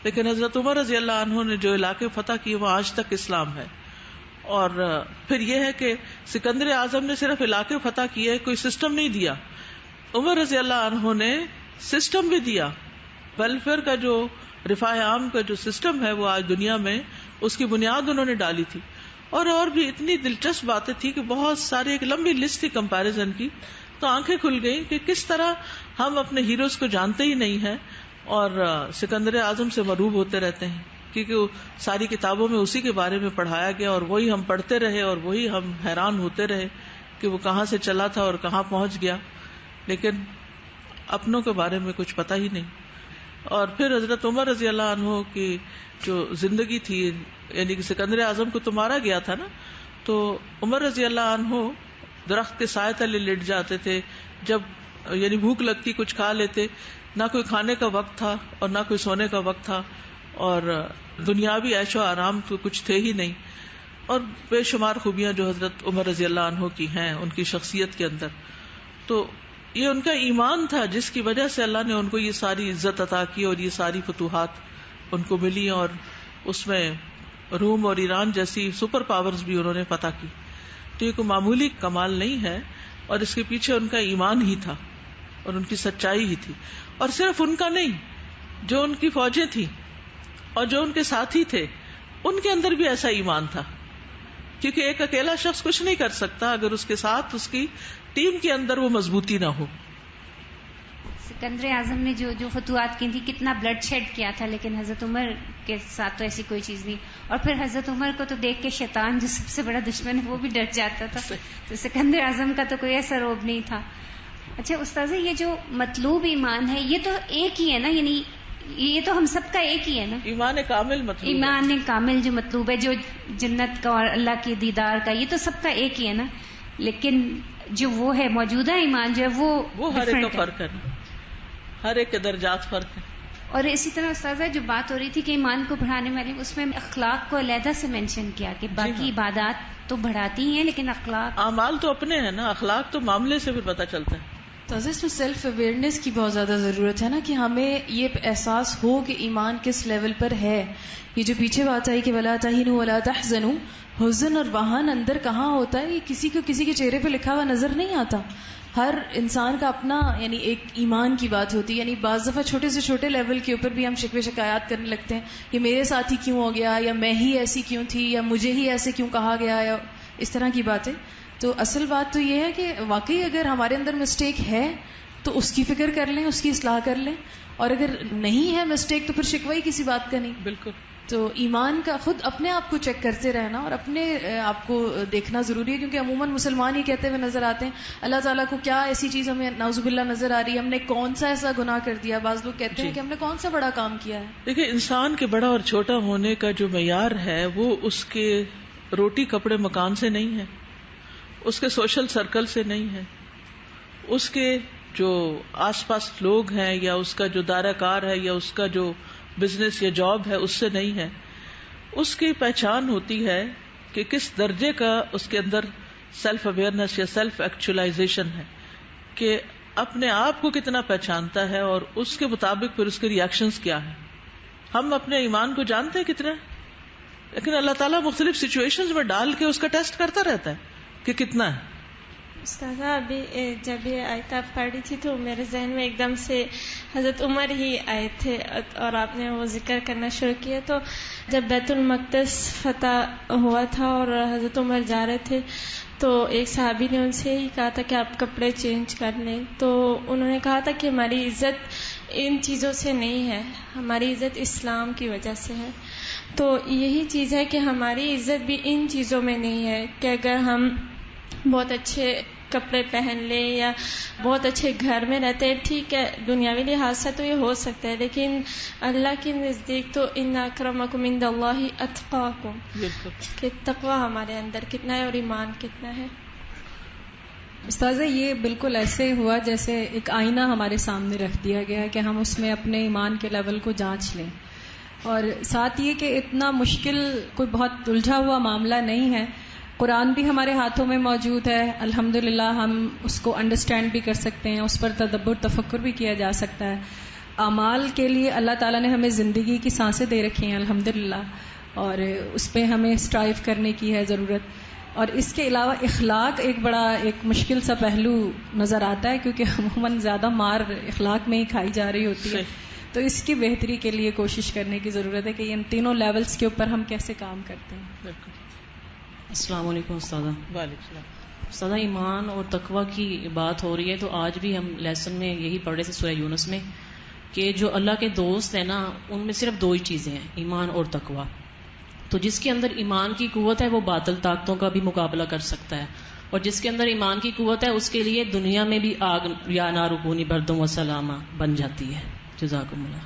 لیکن حضرت عمر رضی اللہ عنہ نے جو علاقے فتح کیے وہ آج تک اسلام ہے. اور پھر یہ ہے کہ سکندر اعظم نے صرف علاقے فتح کیے، کوئی سسٹم نہیں دیا. عمر رضی اللہ عنہ نے سسٹم بھی دیا. ویلفیئر کا جو رفاہ عام کا جو سسٹم ہے وہ آج دنیا میں اس کی بنیاد انہوں نے ڈالی تھی. اور بھی اتنی دلچسپ باتیں تھی کہ بہت ساری ایک لمبی لسٹ تھی کمپیریزن کی. تو آنکھیں کھل گئی کہ کس طرح ہم اپنے ہیروز کو جانتے ہی نہیں ہیں اور سکندر اعظم سے مرعوب ہوتے رہتے ہیں. کیونکہ ساری کتابوں میں اسی کے بارے میں پڑھایا گیا اور وہی ہم پڑھتے رہے اور وہی ہم حیران ہوتے رہے کہ وہ کہاں سے چلا تھا اور کہاں پہنچ گیا، لیکن اپنوں کے بارے میں کچھ پتہ ہی نہیں. اور پھر حضرت عمر رضی اللہ عنہ کی جو زندگی تھی، یعنی کہ سکندر اعظم کو تو مارا گیا تھا نا، تو عمر رضی اللہ عنہ درخت کے سائے تلے لیٹ جاتے تھے، جب یعنی بھوک لگتی کچھ کھا لیتے، نہ کوئی کھانے کا وقت تھا اور نہ کوئی سونے کا وقت تھا، اور دنیاوی عیش و آرام تو کچھ تھے ہی نہیں، اور بے شمار خوبیاں جو حضرت عمر رضی اللہ عنہ کی ہیں ان کی شخصیت کے اندر. تو یہ ان کا ایمان تھا جس کی وجہ سے اللہ نے ان کو یہ ساری عزت عطا کی اور یہ ساری فتوحات ان کو ملی، اور اس میں روم اور ایران جیسی سپر پاورز بھی انہوں نے فتح کی. تو یہ کوئی معمولی کمال نہیں ہے، اور اس کے پیچھے ان کا ایمان ہی تھا اور ان کی سچائی ہی تھی. اور صرف ان کا نہیں، جو ان کی فوجیں تھیں اور جو ان کے ساتھی تھے ان کے اندر بھی ایسا ایمان تھا، کیونکہ ایک اکیلا شخص کچھ نہیں کر سکتا اگر اس کے ساتھ اس کی ٹیم کے اندر وہ مضبوطی نہ ہو. سکندر اعظم نے جو فتوحات کی تھی کتنا بلڈ شیڈ کیا تھا، لیکن حضرت عمر کے ساتھ تو ایسی کوئی چیز نہیں. اور پھر حضرت عمر کو تو دیکھ کے شیطان جو سب سے بڑا دشمن ہے وہ بھی ڈر جاتا تھا، تو سکندر اعظم کا تو کوئی ایسا روب نہیں تھا. اچھا استاذہ، یہ جو مطلوب ایمان ہے یہ تو ایک ہی ہے نا، یعنی یہ تو ہم سب کا ایک ہی ہے نا، ایمان کامل مطلوب، ایمان کامل جو مطلوب ہے، جو جنت کا اور اللہ کے دیدار کا، یہ تو سب کا ایک ہی ہے نا. لیکن جو وہ ہے موجودہ ایمان جو ہے وہ ہر ایک کا فرق ہے، ہر ایک کے درجات فرق ہے. اور اسی طرح استاذہ جو بات ہو رہی تھی کہ ایمان کو بڑھانے والی، اس میں اخلاق کو علیحدہ سے مینشن کیا کہ باقی عبادات تو بڑھاتی ہیں لیکن اخلاق، اعمال تو اپنے ہیں نا، اخلاق تو معاملے سے بھی پتہ چلتا ہے. تو اس میں سیلف اویئرنیس کی بہت زیادہ ضرورت ہے نا، کہ ہمیں یہ احساس ہو کہ ایمان کس لیول پر ہے. یہ جو پیچھے بات آئی کہ ولا تہنوا ولا تحزنوا، حزن اور وہن اندر کہاں ہوتا ہے، یہ کسی کو کسی کے چہرے پہ لکھا ہوا نظر نہیں آتا. ہر انسان کا اپنا یعنی ایک ایمان کی بات ہوتی ہے. یعنی بعض دفعہ چھوٹے سے چھوٹے لیول کے اوپر بھی ہم شکوے شکایات کرنے لگتے ہیں، یہ میرے ساتھ ہی کیوں ہو گیا، یا میں ہی ایسی کیوں تھی، یا مجھے ہی ایسے کیوں کہا گیا، یا اس طرح کی باتیں. تو اصل بات تو یہ ہے کہ واقعی اگر ہمارے اندر مسٹیک ہے تو اس کی فکر کر لیں، اس کی اصلاح کر لیں، اور اگر نہیں ہے مسٹیک تو پھر شکوہ ہی کسی بات کا نہیں. بالکل. تو ایمان کا خود اپنے آپ کو چیک کرتے رہنا اور اپنے آپ کو دیکھنا ضروری ہے، کیونکہ عموماً مسلمان ہی کہتے ہوئے نظر آتے ہیں اللہ تعالیٰ کو کیا ایسی چیز ہمیں نعوذ باللہ نظر آ رہی ہے، ہم نے کون سا ایسا گناہ کر دیا. بعض لوگ کہتے ہیں کہ ہم نے کون سا بڑا کام کیا ہے. دیکھیں، انسان کے بڑا اور چھوٹا ہونے کا جو معیار ہے وہ اس کے روٹی کپڑے مکان سے نہیں ہے، اس کے سوشل سرکل سے نہیں ہے، اس کے جو آس پاس لوگ ہیں، یا اس کا جو دائرہ کار ہے، یا اس کا جو بزنس یا جاب ہے، اس سے نہیں ہے. اس کی پہچان ہوتی ہے کہ کس درجے کا اس کے اندر سیلف اویئرنیس یا سیلف ایکچولائزیشن ہے، کہ اپنے آپ کو کتنا پہچانتا ہے اور اس کے مطابق پھر اس کے ری ایکشنز کیا ہیں. ہم اپنے ایمان کو جانتے ہیں کتنا، لیکن اللہ تعالیٰ مختلف سچویشنز میں ڈال کے اس کا ٹیسٹ کرتا رہتا ہے کہ کتنا ہے. استاذہ ابھی جب یہ آیت آپ پڑھ رہی تھی تو میرے ذہن میں ایک دم سے حضرت عمر ہی آئے تھے، اور آپ نے وہ ذکر کرنا شروع کیا. تو جب بیت المقدس فتح ہوا تھا اور حضرت عمر جا رہے تھے تو ایک صحابی نے ان سے ہی کہا تھا کہ آپ کپڑے چینج کر لیں. تو انہوں نے کہا تھا کہ ہماری عزت ان چیزوں سے نہیں ہے، ہماری عزت اسلام کی وجہ سے ہے. تو یہی چیز ہے کہ ہماری عزت بھی ان چیزوں میں نہیں ہے کہ اگر ہم بہت اچھے کپڑے پہن لیں یا بہت اچھے گھر میں رہتے ہیں، ٹھیک ہے دنیاوی لحاظ سے تو یہ ہو سکتا ہے، لیکن اللہ کے نزدیک تو ان اکرمکم عند اللہ اتقاکم، کہ تقوی ہمارے اندر کتنا ہے اور ایمان کتنا ہے. استاذہ یہ بالکل ایسے ہوا جیسے ایک آئینہ ہمارے سامنے رکھ دیا گیا کہ ہم اس میں اپنے ایمان کے لیول کو جانچ لیں، اور ساتھ یہ کہ اتنا مشکل کوئی بہت الجھا ہوا معاملہ نہیں ہے. قرآن بھی ہمارے ہاتھوں میں موجود ہے، الحمدللہ ہم اس کو انڈرسٹینڈ بھی کر سکتے ہیں، اس پر تدبر تفکر بھی کیا جا سکتا ہے. اعمال کے لیے اللہ تعالیٰ نے ہمیں زندگی کی سانسیں دے رکھی ہیں الحمدللہ، اور اس پہ ہمیں اسٹرائیو کرنے کی ہے ضرورت. اور اس کے علاوہ اخلاق ایک مشکل سا پہلو نظر آتا ہے، کیونکہ عموماً زیادہ مار اخلاق میں ہی کھائی جا رہی ہوتی ہے. تو اس کی بہتری کے لیے کوشش کرنے کی ضرورت ہے کہ ان تینوں لیولز کے اوپر ہم کیسے کام کرتے ہیں. السلام علیکم استاذہ. وعلیکم السلام. استاذہ ایمان اور تقوی کی بات ہو رہی ہے، تو آج بھی ہم لیسن میں یہی پڑھ رہے تھے سورہ یونس میں کہ جو اللہ کے دوست ہیں نا ان میں صرف دو ہی چیزیں ہیں، ایمان اور تقوی. تو جس کے اندر ایمان کی قوت ہے وہ باطل طاقتوں کا بھی مقابلہ کر سکتا ہے، اور جس کے اندر ایمان کی قوت ہے اس کے لیے دنیا میں بھی آگ یا نارکونی بردم و سلامہ بن جاتی ہے. جزاکم اللہ.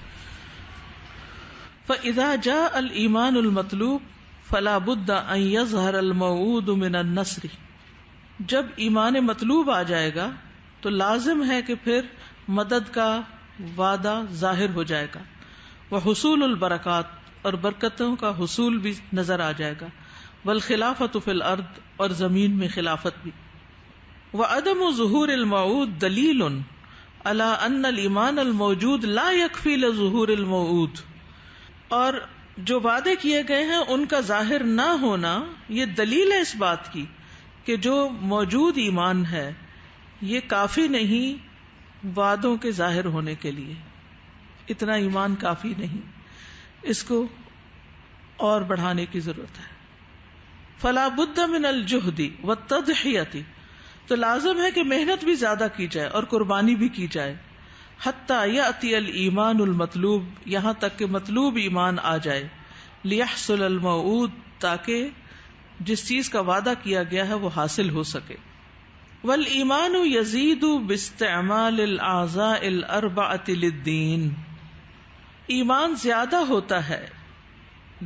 فَإِذَا جَاءَ الْإِيمَانُ الْمَطْلُوبُ فَلَا بُدَّ أَن يَظْهَرَ الْمَوْعُودُ مِنَ النَّصْرِ. جب ایمان مطلوب آ جائے گا تو لازم ہے کہ پھر مدد کا وعدہ ظاہر ہو جائے گا، وحصول البرکات، اور برکتوں کا حصول بھی نظر آ جائے گا، والخلافت فی الارض، اور زمین میں خلافت بھی. وعدم ظہور الموعود دلیل علی ان الایمان الموجود لا یکفی لظہور الموعود. اور جو وعدے کیے گئے ہیں ان کا ظاہر نہ ہونا یہ دلیل ہے اس بات کی کہ جو موجود ایمان ہے یہ کافی نہیں وعدوں کے ظاہر ہونے کے لیے. اتنا ایمان کافی نہیں، اس کو اور بڑھانے کی ضرورت ہے. فلا بد من الجہد والتضحیۃ، تو لازم ہے کہ محنت بھی زیادہ کی جائے اور قربانی بھی کی جائے. حتی یأتی الایمان المطلوب، یہاں تک کہ مطلوب ایمان آ جائے. لیحصل الموعود، تاکہ جس چیز کا وعدہ کیا گیا ہے وہ حاصل ہو سکے. والایمان یزید باستعمال الاعضاء الاربعۃ للدین، ایمان زیادہ ہوتا ہے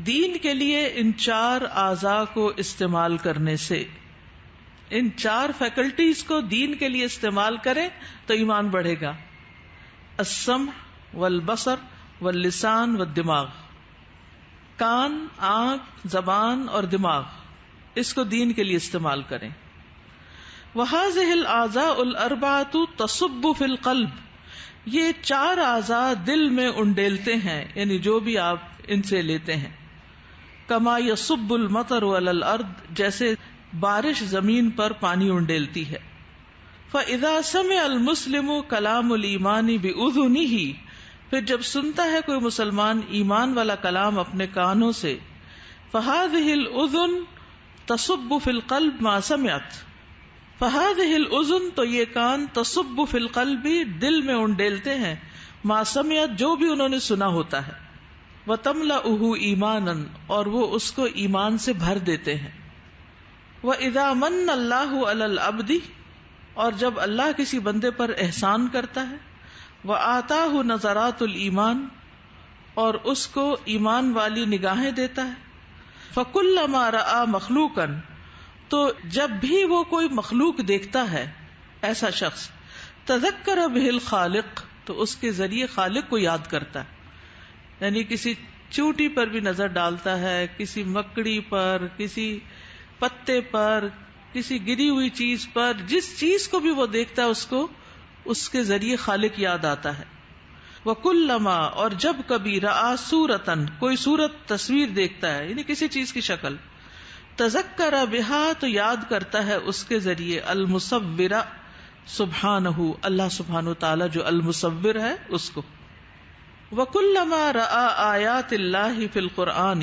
دین کے لیے ان 4 اعضاء کو استعمال کرنے سے. ان 4 فیکلٹیز کو دین کے لیے استعمال کریں تو ایمان بڑھے گا. السمع والبصر واللسان والدماغ، کان، آنکھ، زبان اور دماغ، اس کو دین کے لیے استعمال کریں. وَهَذِهِ الْأَعْضَاءُ الْأَرْبَعَةُ تَصُبُّ فِي الْقَلْبِ، یہ 4 اعضاء دل میں انڈیلتے ہیں، یعنی جو بھی آپ ان سے لیتے ہیں. کما یصب المطر علی الارض، جیسے بارش زمین پر پانی انڈیلتی ہے. فاذا سمع المسلم کلام الایمان باذنه، پھر جب سنتا ہے کوئی مسلمان ایمان والا کلام اپنے کانوں سے، فهذه الاذن تصب فی القلب ما سمعت، فهذه الاذن، تو یہ کان، تصب فی القلب، دل میں انڈیلتے ہیں، ما سمعت، جو بھی انہوں نے سنا ہوتا ہے. وتملأه ایمانا، اور وہ اس کو ایمان سے بھر دیتے ہیں. وَإِذَا مَنَّ اللَّهُ عَلَى الْعَبْدِ، اور جب اللہ کسی بندے پر احسان کرتا ہے، وَآتَاهُ نَظَرَاتُ الْإِيمَانِ، اور اس کو ایمان والی نگاہیں دیتا ہے. فَكُلَّمَا رَأَى مَخْلُوقًا، تو جب بھی وہ کوئی مخلوق دیکھتا ہے ایسا شخص، تذکر بہ الخالق، تو اس کے ذریعے خالق کو یاد کرتا ہے. یعنی کسی چونٹی پر بھی نظر ڈالتا ہے، کسی مکڑی پر، کسی پتے پر، کسی گری ہوئی چیز پر، جس چیز کو بھی وہ دیکھتا ہے اس کو اس کے ذریعے خالق یاد آتا ہے. وَكُلَّمَا، اور جب کبھی رَآ صُورَةً، کوئی صورت، تصویر دیکھتا ہے، یعنی کسی چیز کی شکل، تذکر بہا، تو یاد کرتا ہے اس کے ذریعے المصور سبحانہ، اللہ سبحانہ تعالی جو المصور ہے اس کو. وَكُلَّمَا رَآ آیات اللہ فی القرآن،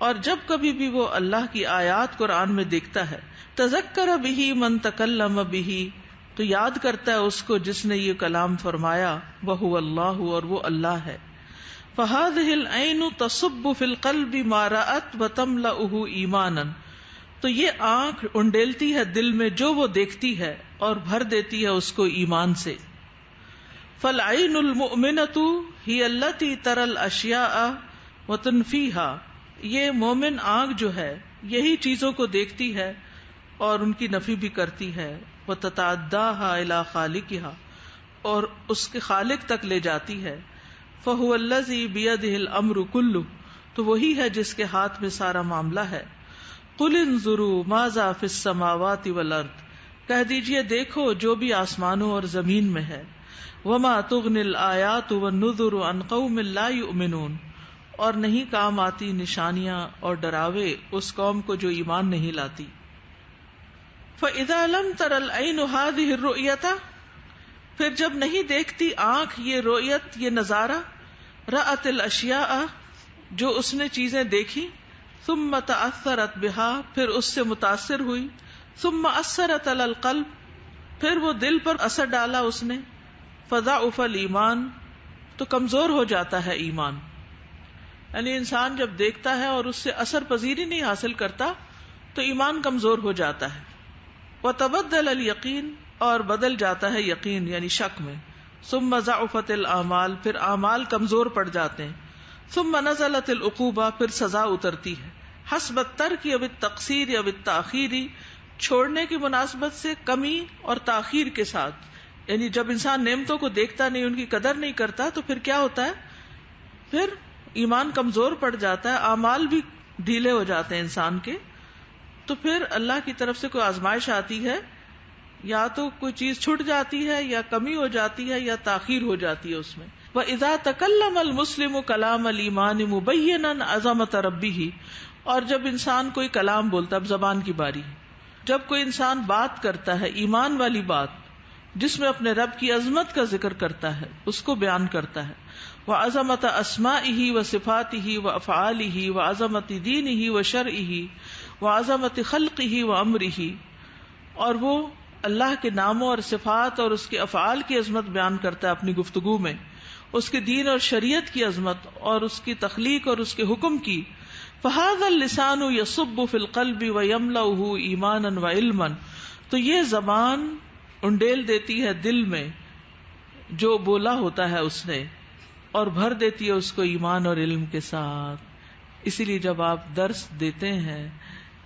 اور جب کبھی بھی وہ اللہ کی آیات قرآن میں دیکھتا ہے، تذکر بہ من تکلم بہ، تو یاد کرتا ہے اس کو جس نے یہ کلام فرمایا، وہو اللہ، اور وہ اللہ ہے. فَهَذِهِ الْعَيْنُ تَصُبُّ فِي الْقَلْبِ مَا رَأَتْ وَتَمْلَأُهُ إِيمَانًا، تو یہ آنکھ انڈیلتی ہے دل میں جو وہ دیکھتی ہے اور بھر دیتی ہے اس کو ایمان سے. فَالْعَيْنُ الْمُؤْمِنَةُ هِيَ الَّتِي تَرَى الْأَشْيَاءَ وَتُنْفِيهَا، یہ مومن آنکھ جو ہے یہی چیزوں کو دیکھتی ہے اور ان کی نفی بھی کرتی ہے. وَتَتَعَدَّاهَا إِلَى خَالِقِهَا، اور اس کے خالق تک لے جاتی ہے. فَهُوَ الَّذِي بِيَدِهِ الْأَمْرُ كُلُّهُ، تو وہی ہے جس کے ہاتھ میں سارا معاملہ ہے. قُلِ انظُرُوا مَاذَا فِي السَّمَاوَاتِ وَالْأَرْضِ، کہہ دیجئے دیکھو جو بھی آسمانوں اور زمین میں ہے. وَمَا تُغْنِ الْآيَاتُ وَالنُّذُرُ عَنْ قَوْمٍ لَا يُؤْمِنُونَ، اور نہیں کام آتی نشانیاں اور ڈراوے اس قوم کو جو ایمان نہیں لاتی. فَإِذَا لَمْ تَرَ الْعَيْنُ هَذِهِ الرُّؤْيَةَ، پھر جب نہیں دیکھتی آنکھ یہ رؤیت، یہ نظارہ، رأت الاشیاء، جو اس نے چیزیں دیکھی، ثم تأثرت بها، پھر اس سے متاثر ہوئی، ثم اثرت علی القلب، پھر وہ دل پر اثر ڈالا اس نے، فضعف الایمان، تو کمزور ہو جاتا ہے ایمان. یعنی انسان جب دیکھتا ہے اور اس سے اثر پذیری نہیں حاصل کرتا تو ایمان کمزور ہو جاتا ہے. وتبدل الیقین، اور بدل جاتا ہے یقین یعنی شک میں. ثم ضعفت الاعمال، پھر اعمال کمزور پڑ جاتے ہیں. ثم نزلت العقوبہ، پھر سزا اترتی ہے. حسب الترک او التقصیر او التاخیر، چھوڑنے کی مناسبت سے کمی اور تاخیر کے ساتھ. یعنی جب انسان نعمتوں کو دیکھتا نہیں، ان کی قدر نہیں کرتا تو پھر کیا ہوتا ہے؟ پھر ایمان کمزور پڑ جاتا ہے، اعمال بھی ڈھیلے ہو جاتے ہیں انسان کے. تو پھر اللہ کی طرف سے کوئی آزمائش آتی ہے، یا تو کوئی چیز چھٹ جاتی ہے، یا کمی ہو جاتی ہے، یا تاخیر ہو جاتی ہے اس میں. وَإِذَا تَكَلَّمَ الْمُسْلِمُ كَلَامَ الْإِيمَانِ مُبَيِّنًا عَظَمَةَ رَبِّهِ، اور جب انسان کوئی کلام بولتا، اب زبان کی باری، جب کوئی انسان بات کرتا ہے ایمان والی بات جس میں اپنے رب کی عظمت کا ذکر کرتا ہے، اس کو بیان کرتا ہے. وَعَظَمَةَ أَسْمَائِهِ وَصِفَاتِهِ وَأَفْعَالِهِ وَعَظَمَةِ دِينِهِ وَشَرْعِهِ وَعَظَمَةِ خَلْقِهِ وَأَمْرِهِ، اور وہ اللہ کے ناموں اور صفات اور اس کے افعال کی عظمت بیان کرتا ہے اپنی گفتگو میں، اس کے دین اور شریعت کی عظمت اور اس کی تخلیق اور اس کے حکم کی. فَهَذَا اللِّسَانُ يَصُبُّ فِي الْقَلْبِ وَيَمْلَأُهُ إِيمَانًا وَعِلْمًا، تو یہ زبان انڈیل دیتی ہے دل میں جو بولا ہوتا ہے اس نے، اور بھر دیتی ہے اس کو ایمان اور علم کے ساتھ. اسی لیے جب آپ درس دیتے ہیں،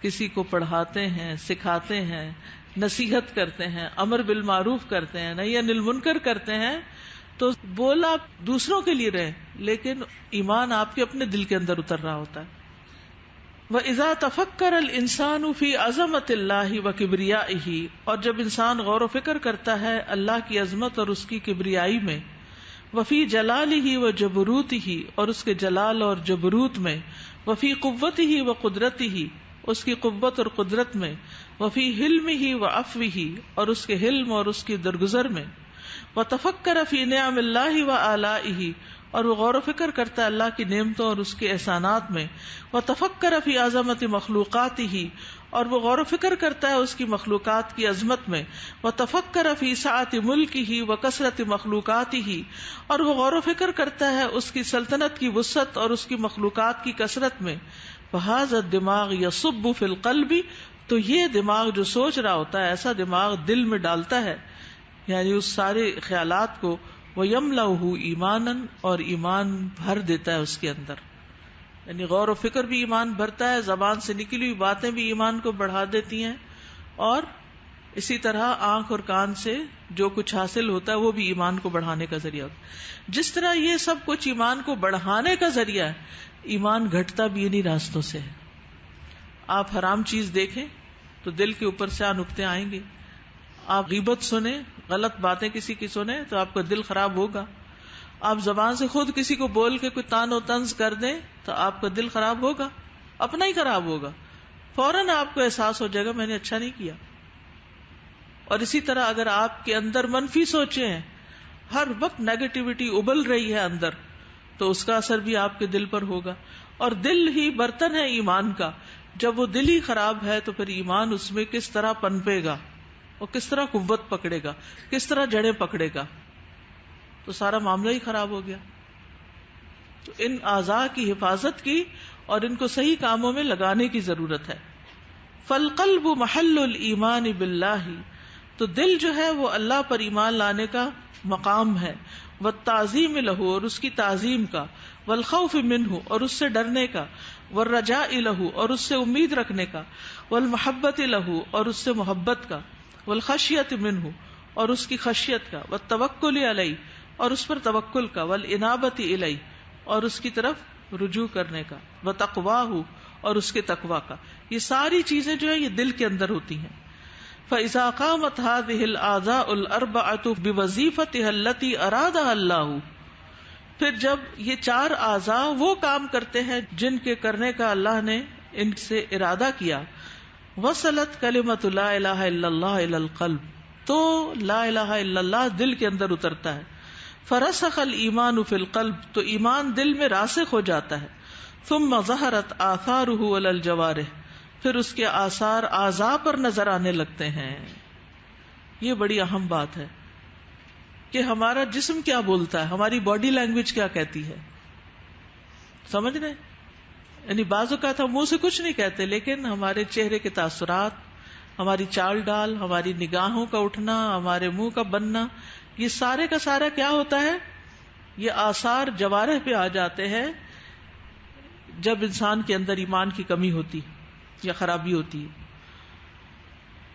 کسی کو پڑھاتے ہیں، سکھاتے ہیں، نصیحت کرتے ہیں، امر بالمعروف کرتے ہیں، نہی عن المنکر کرتے ہیں، تو بولا دوسروں کے لیے رہے لیکن ایمان آپ کے اپنے دل کے اندر اتر رہا ہوتا ہے. وَإِذَا تَفَكَّرَ الْإِنسَانُ فِي عَظَمَةِ اللَّهِ وَكِبْرِيَائِهِ، اور جب انسان غور و فکر کرتا ہے اللہ کی عظمت اور اس کی کبریائی میں، وفی جلالہ و جبروتہ، اور اس کے جلال اور جبروت میں، وفی قوتہ و قدرتہ، اس کی قوت اور قدرت میں، وفی حلمہ و عفوہ، اور اس کے حلم اور اس کی درگزر میں، وتفکر فی نعم اللہ و آلائہ، اور وہ غور و فکر کرتا ہے اللہ کی نعمتوں اور اس کے احسانات میں، وتفکر فی عظمت مخلوقاتہ، اور وہ غور و فکر کرتا ہے اس کی مخلوقات کی عظمت میں، وتفکر فی سعۃ ملکہ وکثرت مخلوقاتہ، اور وہ غور و فکر کرتا ہے اس کی سلطنت کی وسعت اور اس کی مخلوقات کی کثرت میں. فہذا الدماغ یصب فی القلب، تو یہ دماغ جو سوچ رہا ہوتا ہے ایسا دماغ دل میں ڈالتا ہے، یعنی اس سارے خیالات کو، وَيَمْلَأُهُ إِيمَانًا، اور ایمان بھر دیتا ہے اس کے اندر. یعنی غور و فکر بھی ایمان بھرتا ہے، زبان سے نکلی ہوئی باتیں بھی ایمان کو بڑھا دیتی ہیں، اور اسی طرح آنکھ اور کان سے جو کچھ حاصل ہوتا ہے وہ بھی ایمان کو بڑھانے کا ذریعہ ہوتا ہے. جس طرح یہ سب کچھ ایمان کو بڑھانے کا ذریعہ ہے، ایمان گھٹتا بھی انہی راستوں سے ہے. آپ حرام چیز دیکھیں تو دل کے اوپر سے نکتے آئیں گے. آپ غیبت سنیں، غلط باتیں کسی کی سنیں تو آپ کا دل خراب ہوگا. آپ زبان سے خود کسی کو بول کے کوئی تان و طنز کر دیں تو آپ کا دل خراب ہوگا، اپنا ہی خراب ہوگا. فوراً آپ کو احساس ہو جائے گا میں نے اچھا نہیں کیا. اور اسی طرح اگر آپ کے اندر منفی سوچیں ہیں، ہر وقت نیگیٹیوٹی ابل رہی ہے اندر، تو اس کا اثر بھی آپ کے دل پر ہوگا. اور دل ہی برتن ہے ایمان کا، جب وہ دل ہی خراب ہے تو پھر ایمان اس میں کس طرح پنپے گا، اور کس طرح قوت پکڑے گا، کس طرح جڑیں پکڑے گا. تو سارا معاملہ ہی خراب ہو گیا. تو ان اعضاء کی حفاظت کی اور ان کو صحیح کاموں میں لگانے کی ضرورت ہے. فالقلب محل الایمان باللہ، تو دل جو ہے وہ اللہ پر ایمان لانے کا مقام ہے. والتعظیم لہ، اور اس کی تعظیم کا. والخوف منہ، اور اس سے ڈرنے کا. والرجاء لہ، اور اس سے امید رکھنے کا. والمحبت لہ، اور اس سے محبت کا. والخشیت منہ، اور اس کی خشیت کا. والتوکل علیہ، اور اس پر توکل کا. والانابت الیہ، اور اس کی طرف رجوع کرنے کا. وتقواہ، اور اس کے تقوی کا. یہ ساری چیزیں جو ہیں یہ دل کے اندر ہوتی ہیں. فإذا قامت هذه الأعضاء الأربعة بوظيفتها التي أرادها الله، پھر جب یہ چار اعضاء وہ کام کرتے ہیں جن کے کرنے کا اللہ نے ان سے ارادہ کیا. وصلت کلمۃ لا الہ الا اللہ الی القلب، تو لا الہ الا اللہ دل کے اندر اترتا ہے. فرسخ الایمان فی القلب، تو ایمان دل میں راسخ ہو جاتا ہے. ثم ظہرت آثارہ علی الجوارح، پھر اس کے آثار اعضاء پر نظر آنے لگتے ہیں. یہ بڑی اہم بات ہے کہ ہمارا جسم کیا بولتا ہے، ہماری باڈی لینگویج کیا کہتی ہے. سمجھ رہے؟ یعنی بعض اوقات ہم منہ سے کچھ نہیں کہتے، لیکن ہمارے چہرے کے تاثرات، ہماری چال ڈال، ہماری نگاہوں کا اٹھنا، ہمارے منہ کا بننا، یہ سارے کا سارا کیا ہوتا ہے؟ یہ آثار جوارح پہ آ جاتے ہیں جب انسان کے اندر ایمان کی کمی ہوتی یا خرابی ہوتی ہے.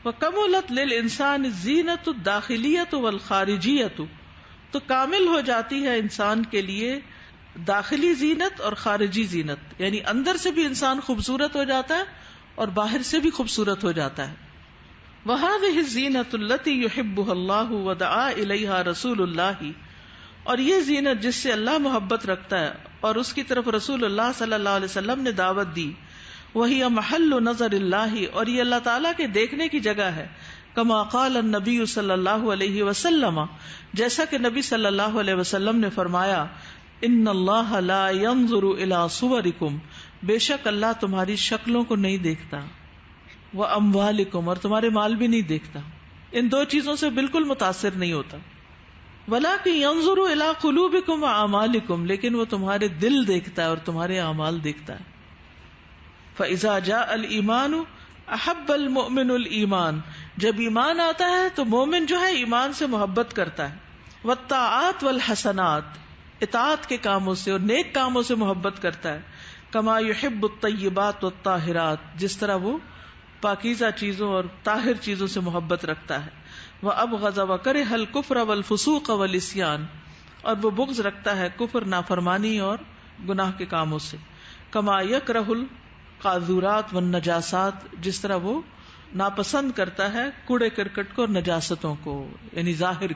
وَكَمُلَتْ لِلْإِنسَانِ الزِّينَةُ الدَّاخِلِيَّةُ وَالْخَارِجِيَّةُ، تو کامل ہو جاتی ہے انسان کے لیے داخلی زینت اور خارجی زینت، یعنی اندر سے بھی انسان خوبصورت ہو جاتا ہے اور باہر سے بھی خوبصورت ہو جاتا ہے. وَهَذِهِ الزِّينَةُ الَّتِي يُحِبُّهَا اللَّهُ وَدَعَا إِلَيْهَا رَسُولُ اللَّهِ، اور یہ زینت جس سے اللہ محبت رکھتا ہے اور اس کی طرف رسول اللہ صلی اللہ علیہ وسلم نے دعوت دی، وہی محل نظر اللہ، اور یہ اللہ تعالیٰ کے دیکھنے کی جگہ ہے. کما قال النبی صلی اللہ علیہ وسلم، جیسا کہ نبی صلی اللہ علیہ وسلم نے فرمایا، ان اللہ لا ينظر الى صورکم، بے شک اللہ تمہاری شکلوں کو نہیں دیکھتا، واموالکم، اور تمہارے مال بھی نہیں دیکھتا، ان دو چیزوں سے بالکل متاثر نہیں ہوتا. ولکن ينظر الى قلوبکم واعمالکم، لیکن وہ تمہارے دل دیکھتا ہے اور تمہارے اعمال دیکھتا ہے. فَإِذَا جَاءَ الْإِيمَانُ أَحَبَّ الْمُؤْمِنُ الْإِيمَانَ، جب ایمان آتا ہے تو مومن جو ہے ایمان سے محبت کرتا ہے. وَالطَّاعَاتُ وَالْحَسَنَاتُ، اطاعت کے کاموں سے اور نیک کاموں سے محبت کرتا ہے. كَمَا يُحِبُّ الطَّيِّبَاتُ وَالطَّاهِرَاتُ، جس طرح وہ پاکیزہ چیزوں اور طاہر چیزوں سے محبت رکھتا ہے. وَأَبْغَضَ وَكَرِهَ الْكُفْرَ وَالْفُسُوقَ وَالْعِصْيَانَ، اور وہ بغض رکھتا ہے کفر، نافرمانی اور گناہ کے کاموں سے. كَمَا يَكْرَهُ القاذورات والنجاسات، جس طرح وہ ناپسند کرتا ہے کوڑے کرکٹ کو اور نجاستوں کو، یعنی ظاہر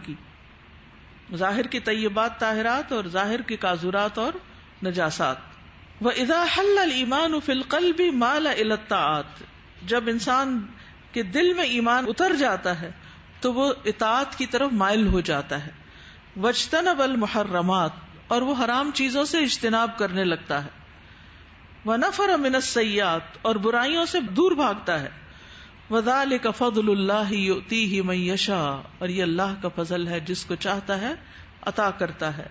کی طیبات طاہرات اور ظاہر کی قاذورات اور نجاسات. وَإِذَا حَلَّ الْإِيمَانُ فِي الْقَلْبِ مَالَ إِلَى الطَّاعَاتِ، جب انسان کے دل میں ایمان اتر جاتا ہے تو وہ اطاعت کی طرف مائل ہو جاتا ہے. وَاجْتَنَبَ الْمُحَرَّمَاتِ، اور وہ حرام چیزوں سے اجتناب کرنے لگتا ہے. وَنَفَرَ مِنَ السَّيِّئَاتِ، اور برائیوں سے دور بھاگتا ہے. وَذَلِكَ فَضْلُ اللَّهِ يُؤْتِيهِ مَن يَشَاءُ، اور یہ اللہ کا فضل ہے، جس کو چاہتا ہے عطا کرتا ہے.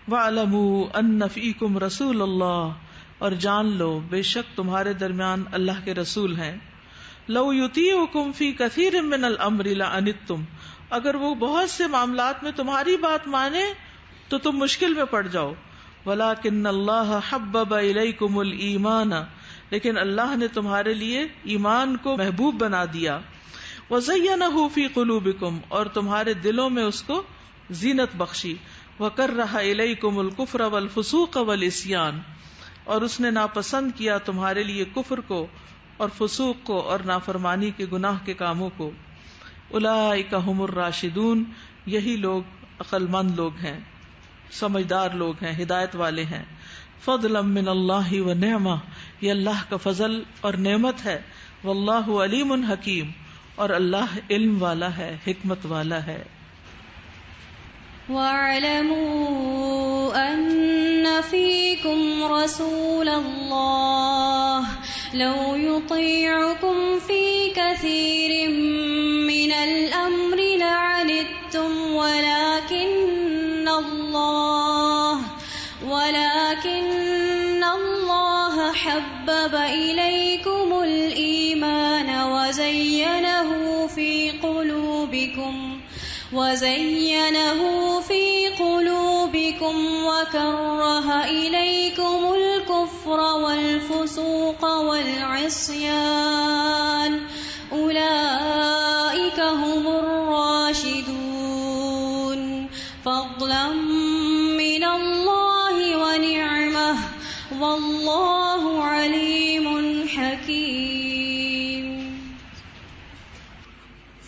وَاعْلَمُوا أَنَّ فِيكُمْ رَسُولَ اللَّهِ، اور جان لو بے شک تمہارے درمیان اللہ کے رسول ہیں. لَوْ يُطِيعُكُمْ فِي كَثِيرٍ مِّنَ الْأَمْرِ لَعَنِتُّمْ، اگر وہ بہت سے معاملات میں تمہاری بات مانے تو تم مشکل میں پڑ جاؤ. وَلَكِنَّ اللَّهَ حَبَّبَ إِلَيْكُمُ الْإِيمَانَ، لیکن اللہ نے تمہارے لیے ایمان کو محبوب بنا دیا. وَزَيَّنَهُ فِي قُلُوبِكُمْ، اور تمہارے دلوں میں اس کو زینت بخشی. وَكَرَّهَ إِلَيْكُمُ الْكُفْرَ وَالْفُسُوقَ وَالْعِصْيَانَ، اور اس نے ناپسند کیا تمہارے لیے کفر کو اور فسوق کو اور نافرمانی کے گناہ کے کاموں کو. أُولَئِكَ هُمُ الرَّاشِدُونَ، یہی لوگ عقل مند لوگ ہیں، سمجھدار لوگ ہیں، ہدایت والے ہیں. فضلا من اللہ ونعمہ، یہ اللہ کا فضل اور نعمت ہے. واللہ علیم حکیم، اور اللہ علم والا ہے، حکمت والا ہے. وَاعْلَمُوا أَنَّ فِيكُمْ رَسُولَ اللَّهِ لَوْ يُطِيعُكُمْ فِي كَثِيرٍ مِّنَ الْأَمْرِ لَعَنِتُّمْ وَلَكِنَّ اللَّهَ حَبَّبَ إِلَيْكُمُ الْإِيمَانَ وَزَيَّنَهُ فِي قُلُوبِكُمْ وَكَرَّهَ إِلَيْكُمُ الْكُفْرَ وَالْفُسُوقَ وَالْعِصْيَانَ أُولَئِكَ هُمُ الرَّاشِدُونَ فَضْلًا مِّنَ اللَّهِ وَنِعْمَةً وَاللَّهُ عَلِيمٌ حَكِيمٌ.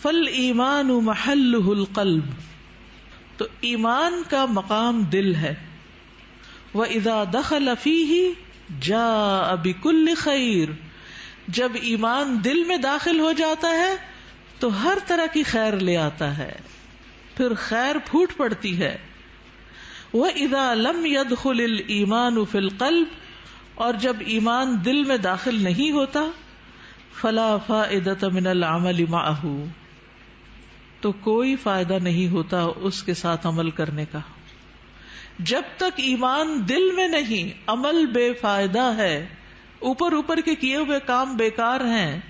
فالایمان محلہ القلب، تو ایمان کا مقام دل ہے. وَإِذَا دَخَلَ فِيهِ جَاءَ بِكُلِّ خَيْرٍ، جب ایمان دل میں داخل ہو جاتا ہے تو ہر طرح کی خیر لے آتا ہے، پھر خیر پھوٹ پڑتی ہے. وَإِذَا لَمْ يَدْخُلِ الْإِيمَانُ فِي الْقَلْبِ، اور جب ایمان دل میں داخل نہیں ہوتا، فَلَا فَائِدَةَ مِنَ الْعَمَلِ مَعَهُ، تو کوئی فائدہ نہیں ہوتا اس کے ساتھ عمل کرنے کا. جب تک ایمان دل میں نہیں عمل بے فائدہ ہے، اوپر اوپر کے کیے ہوئے کام بیکار ہیں.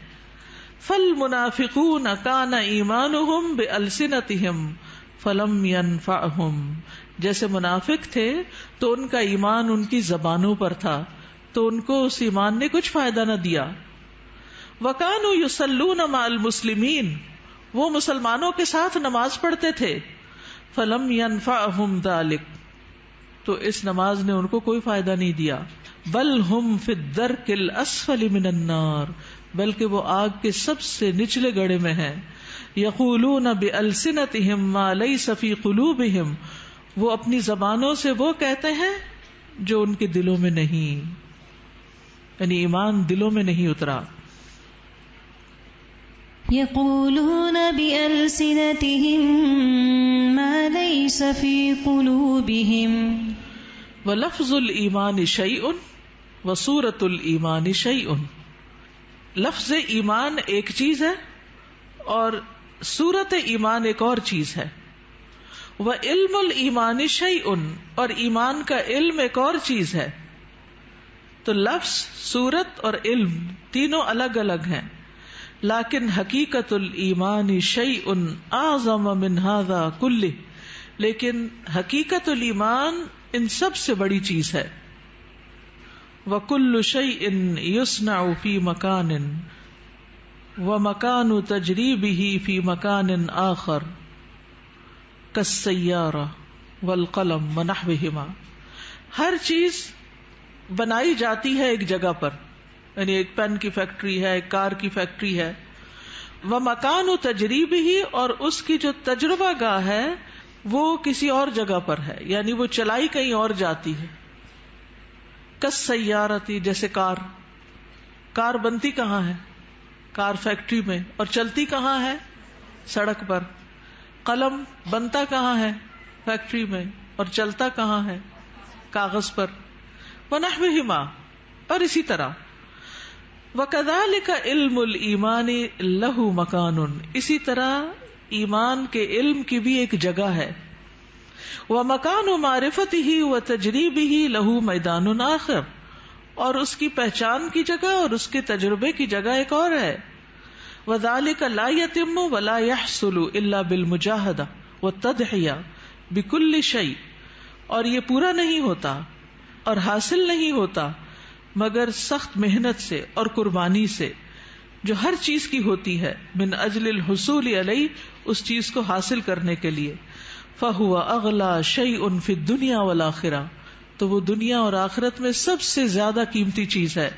فالمنافقون کان ایمانہم بألسنتہم فلم ینفعہم، جیسے منافق تھے تو ان کا ایمان ان کی زبانوں پر تھا تو ان کو اس ایمان نے کچھ فائدہ نہ دیا. وَكَانُوا يُصَلُّونَ مَعَ الْمُسْلِمِينَ، وہ مسلمانوں کے ساتھ نماز پڑھتے تھے. فَلَمْ يَنْفَعْهُمْ ذَلِكَ، تو اس نماز نے ان کو کوئی فائدہ نہیں دیا. بل ہم فی الدرک الاسفل من النار، بلکہ وہ آگ کے سب سے نچلے گڑھے میں ہیں. یقولون بألسنتہم ما لیس فی قلوبہم، وہ اپنی زبانوں سے وہ کہتے ہیں جو ان کے دلوں میں نہیں، یعنی ایمان دلوں میں نہیں اترا. یقولون بألسنتہم ما لیس فی قلوبہم. وَلَفْظُ الْإِيمَانِ شَيْءٌ وَصُورَةُ الْإِيمَانِ شَيْءٌ، لفظ ایمان ایک چیز ہے اور صورت ایمان ایک اور چیز ہے. وَعِلْمُ الْإِيمَانِ شَيْءٌ، اور ایمان کا علم ایک اور چیز ہے. تو لفظ، صورت اور علم تینوں الگ الگ ہیں، لیکن حقیقت الایمان شیء اعظم من ھذا کلہ، لیکن حقیقت الایمان ان سب سے بڑی چیز ہے. وَكُلُّ شَيْءٍ يُصْنَعُ فِي مَكَانٍ وَمَكَانُ تَجْرِيبِهِ فِي مَكَانٍ آخر كَالسَّيَّارَةِ وَالْقَلَمِ وَنَحْوِهِمَا، ہر چیز بنائی جاتی ہے ایک جگہ پر، یعنی ایک پین کی فیکٹری ہے، ایک کار کی فیکٹری ہے. وَمَكَانُ تَجْرِيبِهِ، اور اس کی جو تجربہ گاہ ہے وہ کسی اور جگہ پر ہے، یعنی وہ چلائی کہیں اور جاتی ہے. کَالسَّيَّارَةِ، جیسے کار بنتی کہاں ہے؟ کار فیکٹری میں، اور چلتی کہاں ہے؟ سڑک پر. قلم بنتا کہاں ہے؟ فیکٹری میں، اور چلتا کہاں ہے؟ کاغذ پر. وَنَحْوِهِمَا، اور اسی طرح. وَكَذَلِكَ عِلْمُ الْإِيمَانِ لَهُ مَكَانٌ، اسی طرح ایمان کے علم کی بھی ایک جگہ ہے. وَمَكَانُ مَعْرِفَتِهِ وَتَجْرِيبِهِ لَهُ مَيْدَانٌ آخر، اور اس کی پہچان کی جگہ اور اس کے تجربے کی جگہ ایک اور ہے. وَذَلِكَ لَا يَتِمُّ وَلَا يَحْصُلُ إِلَّا بِالْمُجَاهَدَةِ وَالتَّضْحِيَةِ بِكُلِّ شَيْءٍ، اور یہ پورا نہیں ہوتا اور حاصل نہیں ہوتا مگر سخت محنت سے اور قربانی سے، جو ہر چیز کی ہوتی ہے. من اجل الحصول علیہ، اس چیز کو حاصل کرنے کے لیے. فہو اغلا شیء فی الدنیا والآخرہ، تو وہ دنیا اور آخرت میں سب سے زیادہ قیمتی چیز ہے.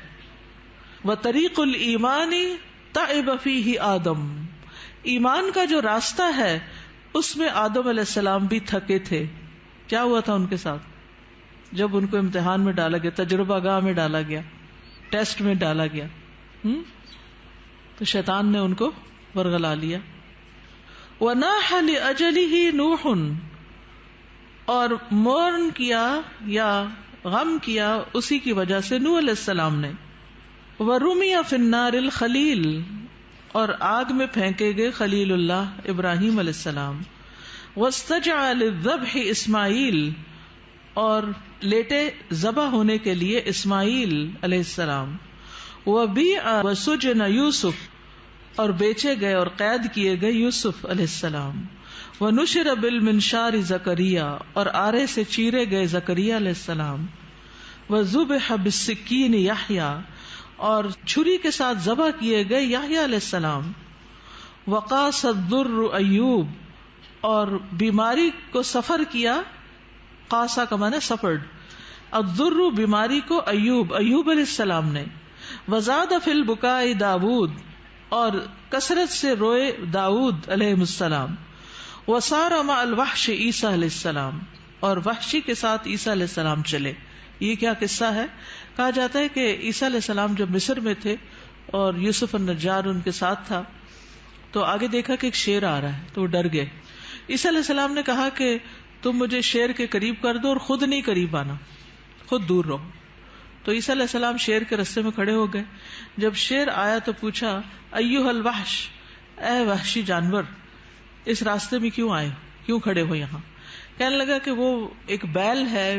وطریق الایمان تعب فیہ آدم، ایمان کا جو راستہ ہے اس میں آدم علیہ السلام بھی تھکے تھے. کیا ہوا تھا ان کے ساتھ؟ جب ان کو امتحان میں ڈالا گیا، تجربہ گاہ میں ڈالا گیا، ٹیسٹ میں ڈالا گیا، تو شیطان نے ان کو ورغلا لیا. وَنَاحَ لِأَجَلِهِ نُوحٌ، اور مورن کیا یا غم کیا اسی کی وجہ سے نوح علیہ السلام نے. وَرُمِيَ فِي النَّارِ الْخَلِيلِ، اور آگ میں پھینکے گئے خلیل اللہ ابراہیم علیہ السلام. وَاسْتَجَعَ لِلذَّبْحِ اسماعیل، اور لیٹے ذبح ہونے کے لیے اسماعیل علیہ السلام. وَبِيعَ وَسُجِنَ یوسف، اور بیچے گئے اور قید کیے گئے یوسف علیہ السلام. وَنُشِرَ بِالْمِنشَارِ زکریا، اور آرے سے چیرے گئے زکریا علیہ السلام. وَذُبِحَ بِالسِّكِّينِ یحییٰ، اور چھری کے ساتھ ذبح کیے گئے یحییٰ علیہ السلام. وَقَاسَ الضُّرُّ ایوب، اور بیماری کو سفر کیا، قاسا کا معنی سفرڈ، الضر بیماری کو ایوب علیہ السلام نے. وزاد فی البکاء داود، اور کثرت سے روئے داود علیہ السلام. وسار مع الوحش عیسیٰ علیہ السلام، اور وحشی کے ساتھ عیسیٰ علیہ السلام چلے. یہ کیا قصہ ہے؟ کہا جاتا ہے کہ عیسیٰ علیہ السلام جب مصر میں تھے اور یوسف النجار ان کے ساتھ تھا تو آگے دیکھا کہ ایک شیر آ رہا ہے تو وہ ڈر گئے. عیسیٰ علیہ السلام نے کہا کہ تم مجھے شیر کے قریب کر دو اور خود نہیں قریب آنا، خود دور رہو. تو عیسیٰ علیہ السلام شیر کے رستے میں کھڑے ہو گئے. جب شیر آیا تو پوچھا ایھا الوحش، اے وحشی جانور، اس راستے میں کیوں آئے، کیوں کھڑے ہو یہاں؟ کہنے لگا کہ وہ ایک بیل ہے،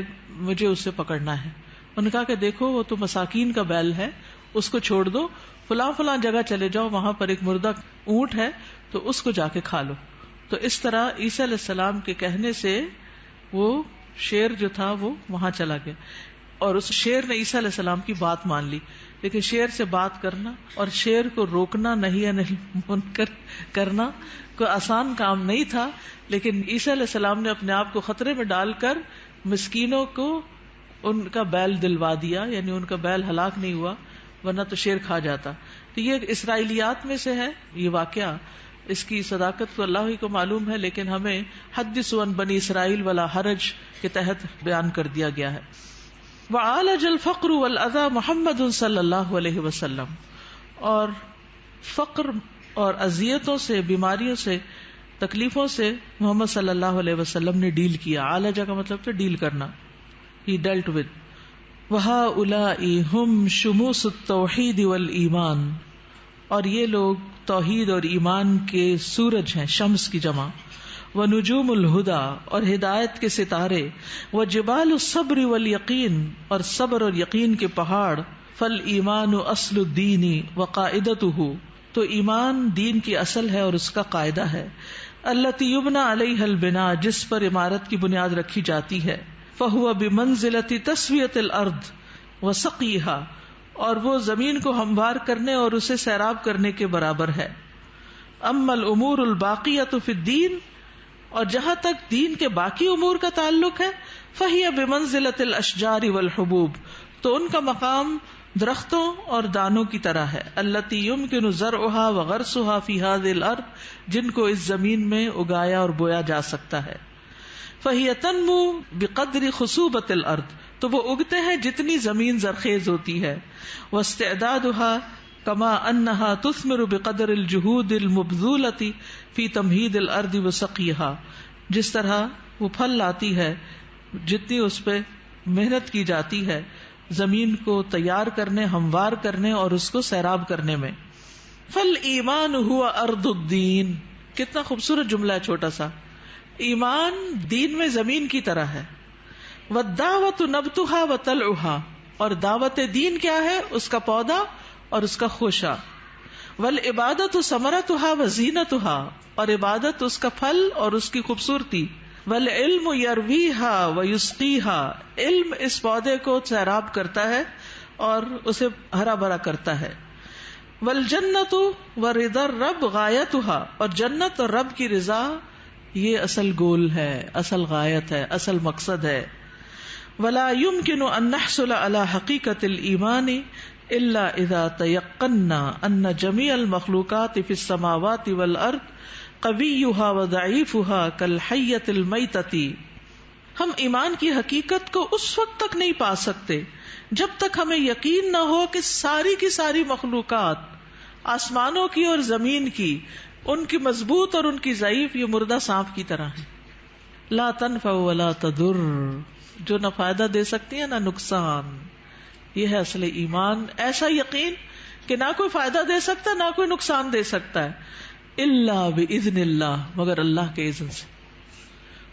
مجھے اسے پکڑنا ہے. انہوں نے کہا کہ دیکھو وہ تو مساکین کا بیل ہے، اس کو چھوڑ دو، فلاں فلاں جگہ چلے جاؤ، وہاں پر ایک مردہ اونٹ ہے تو اس کو جا کے کھا لو. تو اس طرح عیسیٰ علیہ السلام کے کہنے سے وہ شیر جو تھا وہ وہاں چلا گیا، اور اس شیر نے عیسیٰ علیہ السلام کی بات مان لی. لیکن شیر سے بات کرنا اور شیر کو روکنا نہیں منکر کرنا کوئی آسان کام نہیں تھا. لیکن عیسیٰ علیہ السلام نے اپنے آپ کو خطرے میں ڈال کر مسکینوں کو ان کا بیل دلوا دیا، یعنی ان کا بیل ہلاک نہیں ہوا، ورنہ تو شیر کھا جاتا. تو یہ اسرائیلیات میں سے ہے یہ واقعہ. اس کی صداقت تو اللہ ہی کو معلوم ہے، لیکن ہمیں حدثوا عن بنی اسرائیل ولا حرج کے تحت بیان کر دیا گیا ہے. وعالج الفقر والاذى محمد صلی اللہ علیہ وسلم، اور فقر اور اذیتوں سے، بیماریوں سے، تکلیفوں سے محمد صلی اللہ علیہ وسلم نے ڈیل کیا. عالجہ کا مطلب تو ڈیل کرنا. He dealt with. وَهَؤُلَاءِ هُمْ شُمُوسُ التَّوْحِيدِ وَالْإِيمَانِ، اور یہ لوگ توحید اور ایمان کے سورج ہیں، شمس کی جمع. وَنُجُومُ الْهُدَى، اور ہدایت کے ستارے. وَجِبَالُ الصَّبْرِ وَالْيَقِينِ، اور صبر اور یقین کے پہاڑ. فَالْإِيمَانُ أَصْلُ الدِّينِ وَقَاعِدَتُهُ، تو ایمان دین کی اصل ہے اور اس کا قاعدہ ہے. الَّتِي يُبْنَى عَلَيْهَا الْبِنَاءُ، جس پر عمارت کی بنیاد رکھی جاتی ہے. فَهُوَ بِمَنزِلَةِ تَسْوِيَةِ الْأَرْضِ وَسَقْيِهَا، اور وہ زمین کو ہموار کرنے اور اسے سیراب کرنے کے برابر ہے. اما الامور الباقیۃ فی الدین، اور جہاں تک دین کے باقی امور کا تعلق ہے، فہی بمنزلۃ الاشجار والحبوب، تو ان کا مقام درختوں اور دانوں کی طرح ہے. التی یمکن زرعها وغرسها فی هذه الارض، جن کو اس زمین میں اگایا اور بویا جا سکتا ہے. فہی تنمو بقدر خصوبۃ الارض، تو وہ اگتے ہیں جتنی زمین زرخیز ہوتی ہے. واستعدادها کما انها تثمر بقدر الجهود المبذولۃ فی تمہید الارض وسقیها، جس طرح وہ پھل لاتی ہے جتنی اس پہ محنت کی جاتی ہے زمین کو تیار کرنے، ہموار کرنے اور اس کو سیراب کرنے میں. فالایمان هو ارض الدین، کتنا خوبصورت جملہ ہے چھوٹا سا. ایمان دین میں زمین کی طرح ہے. والدعوۃ نبتها وطلعها، اور دعوت دین کیا ہے؟ اس کا پودا اور اس کا خوشہ. والعبادۃ ثمرتها وزینتها، اور عبادت اس کا پھل اور اس کی خوبصورتی. والعلم یرویها ویسقیها، علم اس پودے کو سیراب کرتا ہے اور اسے ہرا بھرا کرتا ہے. والجنۃ ورضا الرب غایتها، اور جنت اور رب کی رضا یہ اصل گول ہے، اصل غایت ہے، اصل مقصد ہے. ولا يمكن ان نحصل على حقيقة الإيمان الا اذا تيقنا ان جميع المخلوقات في السماوات والارض قويها وضعيفها كالحية الميتة. ہم ایمان کی حقیقت کو اس وقت تک نہیں پا سکتے جب تک ہمیں یقین نہ ہو کہ ساری کی ساری مخلوقات، آسمانوں کی اور زمین کی، ان کی مضبوط اور ان کی ضعیف یہ مردہ سانپ کی طرح ہے. لا تنفع ولا تضر، جو نہ فائدہ دے سکتی ہے نہ نقصان. یہ ہے اصل ایمان، ایسا یقین کہ نہ کوئی فائدہ دے سکتا نہ کوئی نقصان دے سکتا ہے. الا باذن اللہ، مگر اللہ کے اذن سے.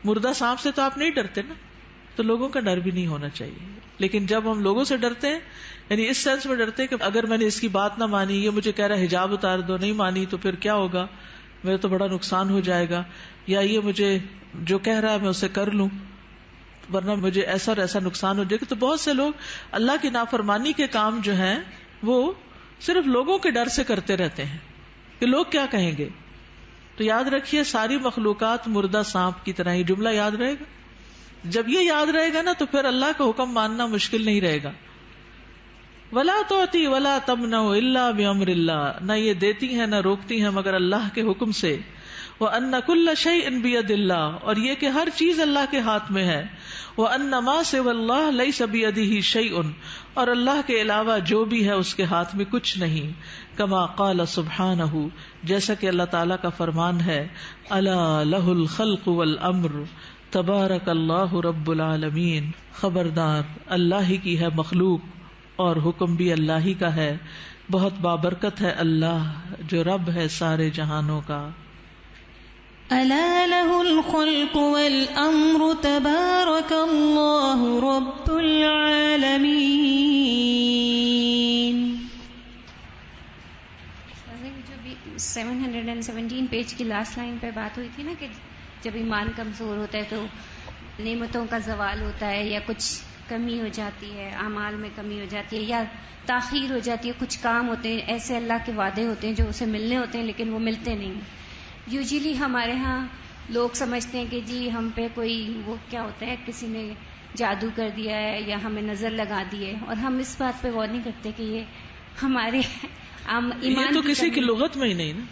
مردہ سانپ سے تو آپ نہیں ڈرتے نا، تو لوگوں کا ڈر بھی نہیں ہونا چاہیے. لیکن جب ہم لوگوں سے ڈرتے ہیں، یعنی اس سینس میں ڈرتے کہ اگر میں نے اس کی بات نہ مانی، یہ مجھے کہہ رہا ہے حجاب اتار دو، نہیں مانی تو پھر کیا ہوگا، میرا تو بڑا نقصان ہو جائے گا، یا یہ مجھے جو کہہ رہا ہے میں اسے کر لوں ورنہ مجھے ایسا اور ایسا نقصان ہو جائے گا. تو بہت سے لوگ اللہ کی نافرمانی کے کام جو ہیں وہ صرف لوگوں کے ڈر سے کرتے رہتے ہیں کہ لوگ کیا کہیں گے. تو یاد رکھیے ساری مخلوقات مردہ سانپ کی طرح. یہ جملہ یاد رہے گا. جب یہ یاد رہے گا نا تو پھر اللہ کا حکم ماننا مشکل نہیں رہے گا. ولا تعطی ولا تمنع الا بامر اللہ، نہ یہ دیتی ہیں نہ روکتی ہیں مگر اللہ کے حکم سے. وان کل شیء بید اللہ، اور یہ کہ ہر چیز اللہ کے ہاتھ میں ہے. وان ما سوى اللہ لیس بیدہ شیء، اور اللہ کے علاوہ جو بھی ہے اس کے ہاتھ میں کچھ نہیں. کما قال سبحانہ، جیسا کہ اللہ تعالیٰ کا فرمان ہے، الا لہ الخلق والامر تبارک اللہ رب العالمین. خبردار اللہ ہی کی ہے مخلوق اور حکم بھی اللہ ہی کا ہے. بہت بابرکت ہے اللہ جو رب ہے سارے جہانوں کا. ألا له الخلق والأمر تبارك الله رب العالمين. 717 پیج کی لاسٹ لائن پہ بات ہوئی تھی نا کہ جب ایمان کمزور ہوتا ہے تو نعمتوں کا زوال ہوتا ہے یا کچھ کمی ہو جاتی ہے، اعمال میں کمی ہو جاتی ہے یا تاخیر ہو جاتی ہے، کچھ کام ہوتے ہیں ایسے اللہ کے وعدے ہوتے ہیں جو اسے ملنے ہوتے ہیں لیکن وہ ملتے نہیں. یوزلی ہمارے ہاں لوگ سمجھتے ہیں کہ جی ہم پہ کوئی وہ کیا ہوتا ہے، کسی نے جادو کر دیا ہے یا ہمیں نظر لگا دی ہے، اور ہم اس بات پہ غور نہیں کرتے کہ یہ ہمارے ایمان تو کسی کی لغت میں ہی نہیں نا.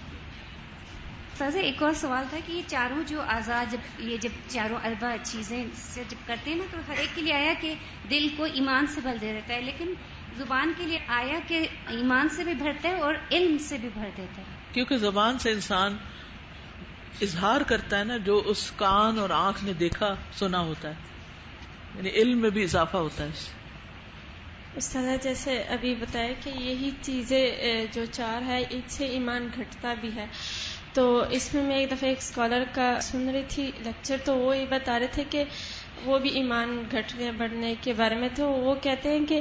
سازا ایک اور سوال تھا کہ یہ چاروں جو آزاد جب چاروں اربع چیزیں سے جب کرتے ہیں نا تو ہر ایک کے لیے آیا کہ دل کو ایمان سے بھر دے دیتا ہے، لیکن زبان کے لیے آیا کہ ایمان سے بھی بھرتا ہے اور علم سے بھی بھر دیتا ہے. کیونکہ زبان سے انسان اظہار کرتا ہے نا جو اس کان اور آنکھ نے دیکھا سنا ہوتا ہے، یعنی علم میں بھی اضافہ ہوتا ہے. استاذہ جیسے ابھی بتایا کہ یہی چیزیں جو چار ہے ان سے ایمان گھٹتا بھی ہے، تو اس میں ایک دفعہ ایک اسکالر کا سن رہی تھی لیکچر، تو وہ یہ بتا رہے تھے کہ وہ بھی ایمان گھٹنے بڑھنے کے بارے میں. تو وہ کہتے ہیں کہ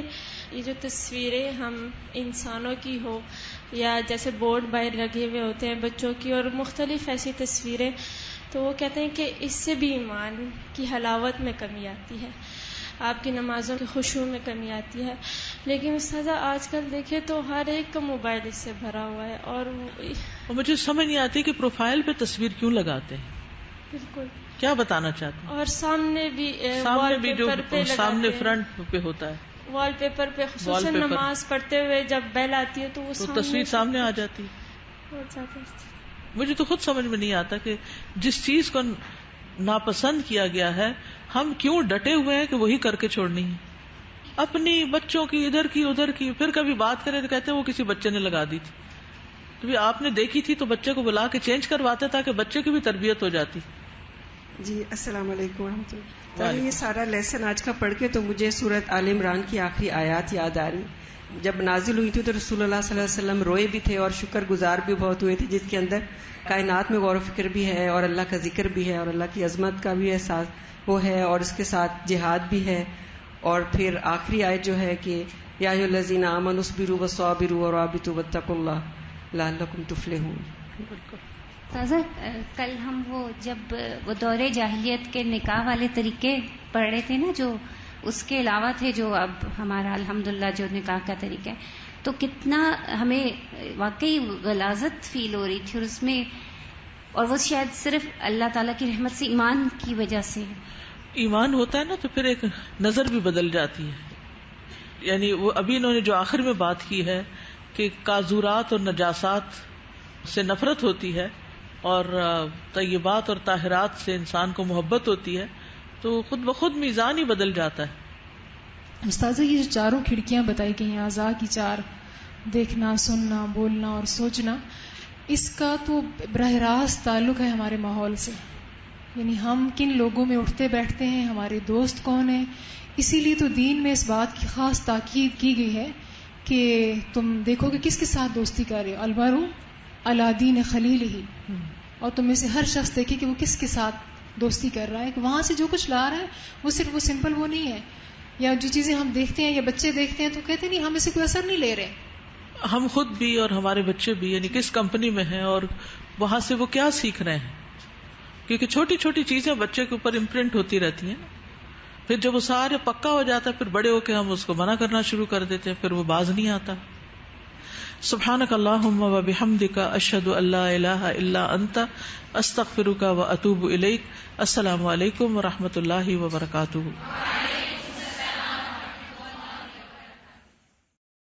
یہ جو تصویریں ہم انسانوں کی ہو یا جیسے بورڈ باہر لگے ہوئے ہوتے ہیں بچوں کی اور مختلف ایسی تصویریں، تو وہ کہتے ہیں کہ اس سے بھی ایمان کی حلاوت میں کمی آتی ہے، آپ کی نمازوں کی خشوع میں کمی آتی ہے. لیکن استاذہ آج کل دیکھیں تو ہر ایک کا موبائل اس سے بھرا ہوا ہے، اور مجھے سمجھ نہیں آتی کہ پروفائل پہ تصویر کیوں لگاتے ہیں. بالکل کیا بتانا چاہتے ہیں. اور سامنے بھی جو سامنے فرنٹ پہ ہوتا ہے وال پیپر پہ، خصوصاً نماز پڑھتے ہوئے جب بیل آتی ہے تو وہ تصویر سامنے آ جاتی ہے. مجھے تو خود سمجھ میں نہیں آتا کہ جس چیز کو ناپسند کیا گیا ہے ہم کیوں ڈٹے ہوئے ہیں کہ وہی کر کے چھوڑنی ہے. اپنی بچوں کی ادھر کی ادھر کی، پھر کبھی بات کرے تو کہتے ہیں وہ کسی بچے نے لگا دی تھی. تو آپ نے دیکھی تھی تو بچے کو بلا کے چینج کرواتے تاکہ بچے کی بھی تربیت ہو جاتی. جی السلام علیکم ورحمۃ اللہ. یہ سارا لیسن آج کا پڑھ کے تو مجھے سورت آل عمران کی آخری آیات یاد آ رہی. جب نازل ہوئی تھی تو رسول اللہ صلی اللہ علیہ وسلم روئے بھی تھے اور شکر گزار بھی بہت ہوئے تھے، جس کے اندر کائنات میں غور و فکر بھی ہے اور اللہ کا ذکر بھی ہے اور اللہ کی عظمت کا بھی احساس وہ ہے، اور اس کے ساتھ جہاد بھی ہے. اور پھر آخری آیت جو ہے کہ یا ایھا الذین آمنوا اصبروا وصابروا ورابطوا واتقوا اللہ لعلکم تفلحون. تازہ کل ہم جب وہ دور جاہلیت کے نکاح والے طریقے پڑھ رہے تھے نا، جو اس کے علاوہ تھے جو اب ہمارا الحمدللہ جو نکاح کا طریقہ ہے، تو کتنا ہمیں واقعی غلاظت فیل ہو رہی تھی. اور اس میں اور وہ شاید صرف اللہ تعالیٰ کی رحمت سے ایمان کی وجہ سے ایمان ہوتا ہے نا، تو پھر ایک نظر بھی بدل جاتی ہے. یعنی وہ ابھی انہوں نے جو آخر میں بات کی ہے کہ کاذورات اور نجاسات سے نفرت ہوتی ہے اور طیبات اور طاہرات سے انسان کو محبت ہوتی ہے، تو خود بخود میزان ہی بدل جاتا ہے. استاذہ یہ جو چاروں کھڑکیاں بتائی گئی ہیں، اعضاء کی چار، دیکھنا، سننا، بولنا اور سوچنا، اس کا تو براہ راست تعلق ہے ہمارے ماحول سے. یعنی ہم کن لوگوں میں اٹھتے بیٹھتے ہیں، ہمارے دوست کون ہیں. اسی لیے تو دین میں اس بات کی خاص تاکید کی گئی ہے کہ تم دیکھو کہ کس کے ساتھ دوستی کر رہے ہو. المرء علی دین خلیلہ، اور تم میں سے ہر شخص دیکھے کہ وہ کس کے ساتھ دوستی کر رہا ہے، کہ وہاں سے جو کچھ لا رہا ہے وہ صرف وہ سمپل وہ نہیں ہے. یا جو چیزیں ہم دیکھتے ہیں یا بچے دیکھتے ہیں تو کہتے نہیں ہم اسے کوئی اثر نہیں لے رہے. ہم خود بھی اور ہمارے بچے بھی یعنی کس کمپنی میں ہیں اور وہاں سے وہ کیا سیکھ رہے ہیں. کیونکہ چھوٹی چھوٹی چیزیں بچے کے اوپر امپرنٹ ہوتی رہتی ہیں. پھر جب وہ سارے پکا ہو جاتا ہے پھر بڑے ہو کے ہم اس کو منع کرنا شروع کر دیتے ہیں، پھر وہ باز نہیں آتا. سبحانک اللہم و بحمدک اشہد ان لا الہ الا انت استغفرک و اتوب الیک. السلام علیکم و رحمۃ اللہ وبرکاتہ.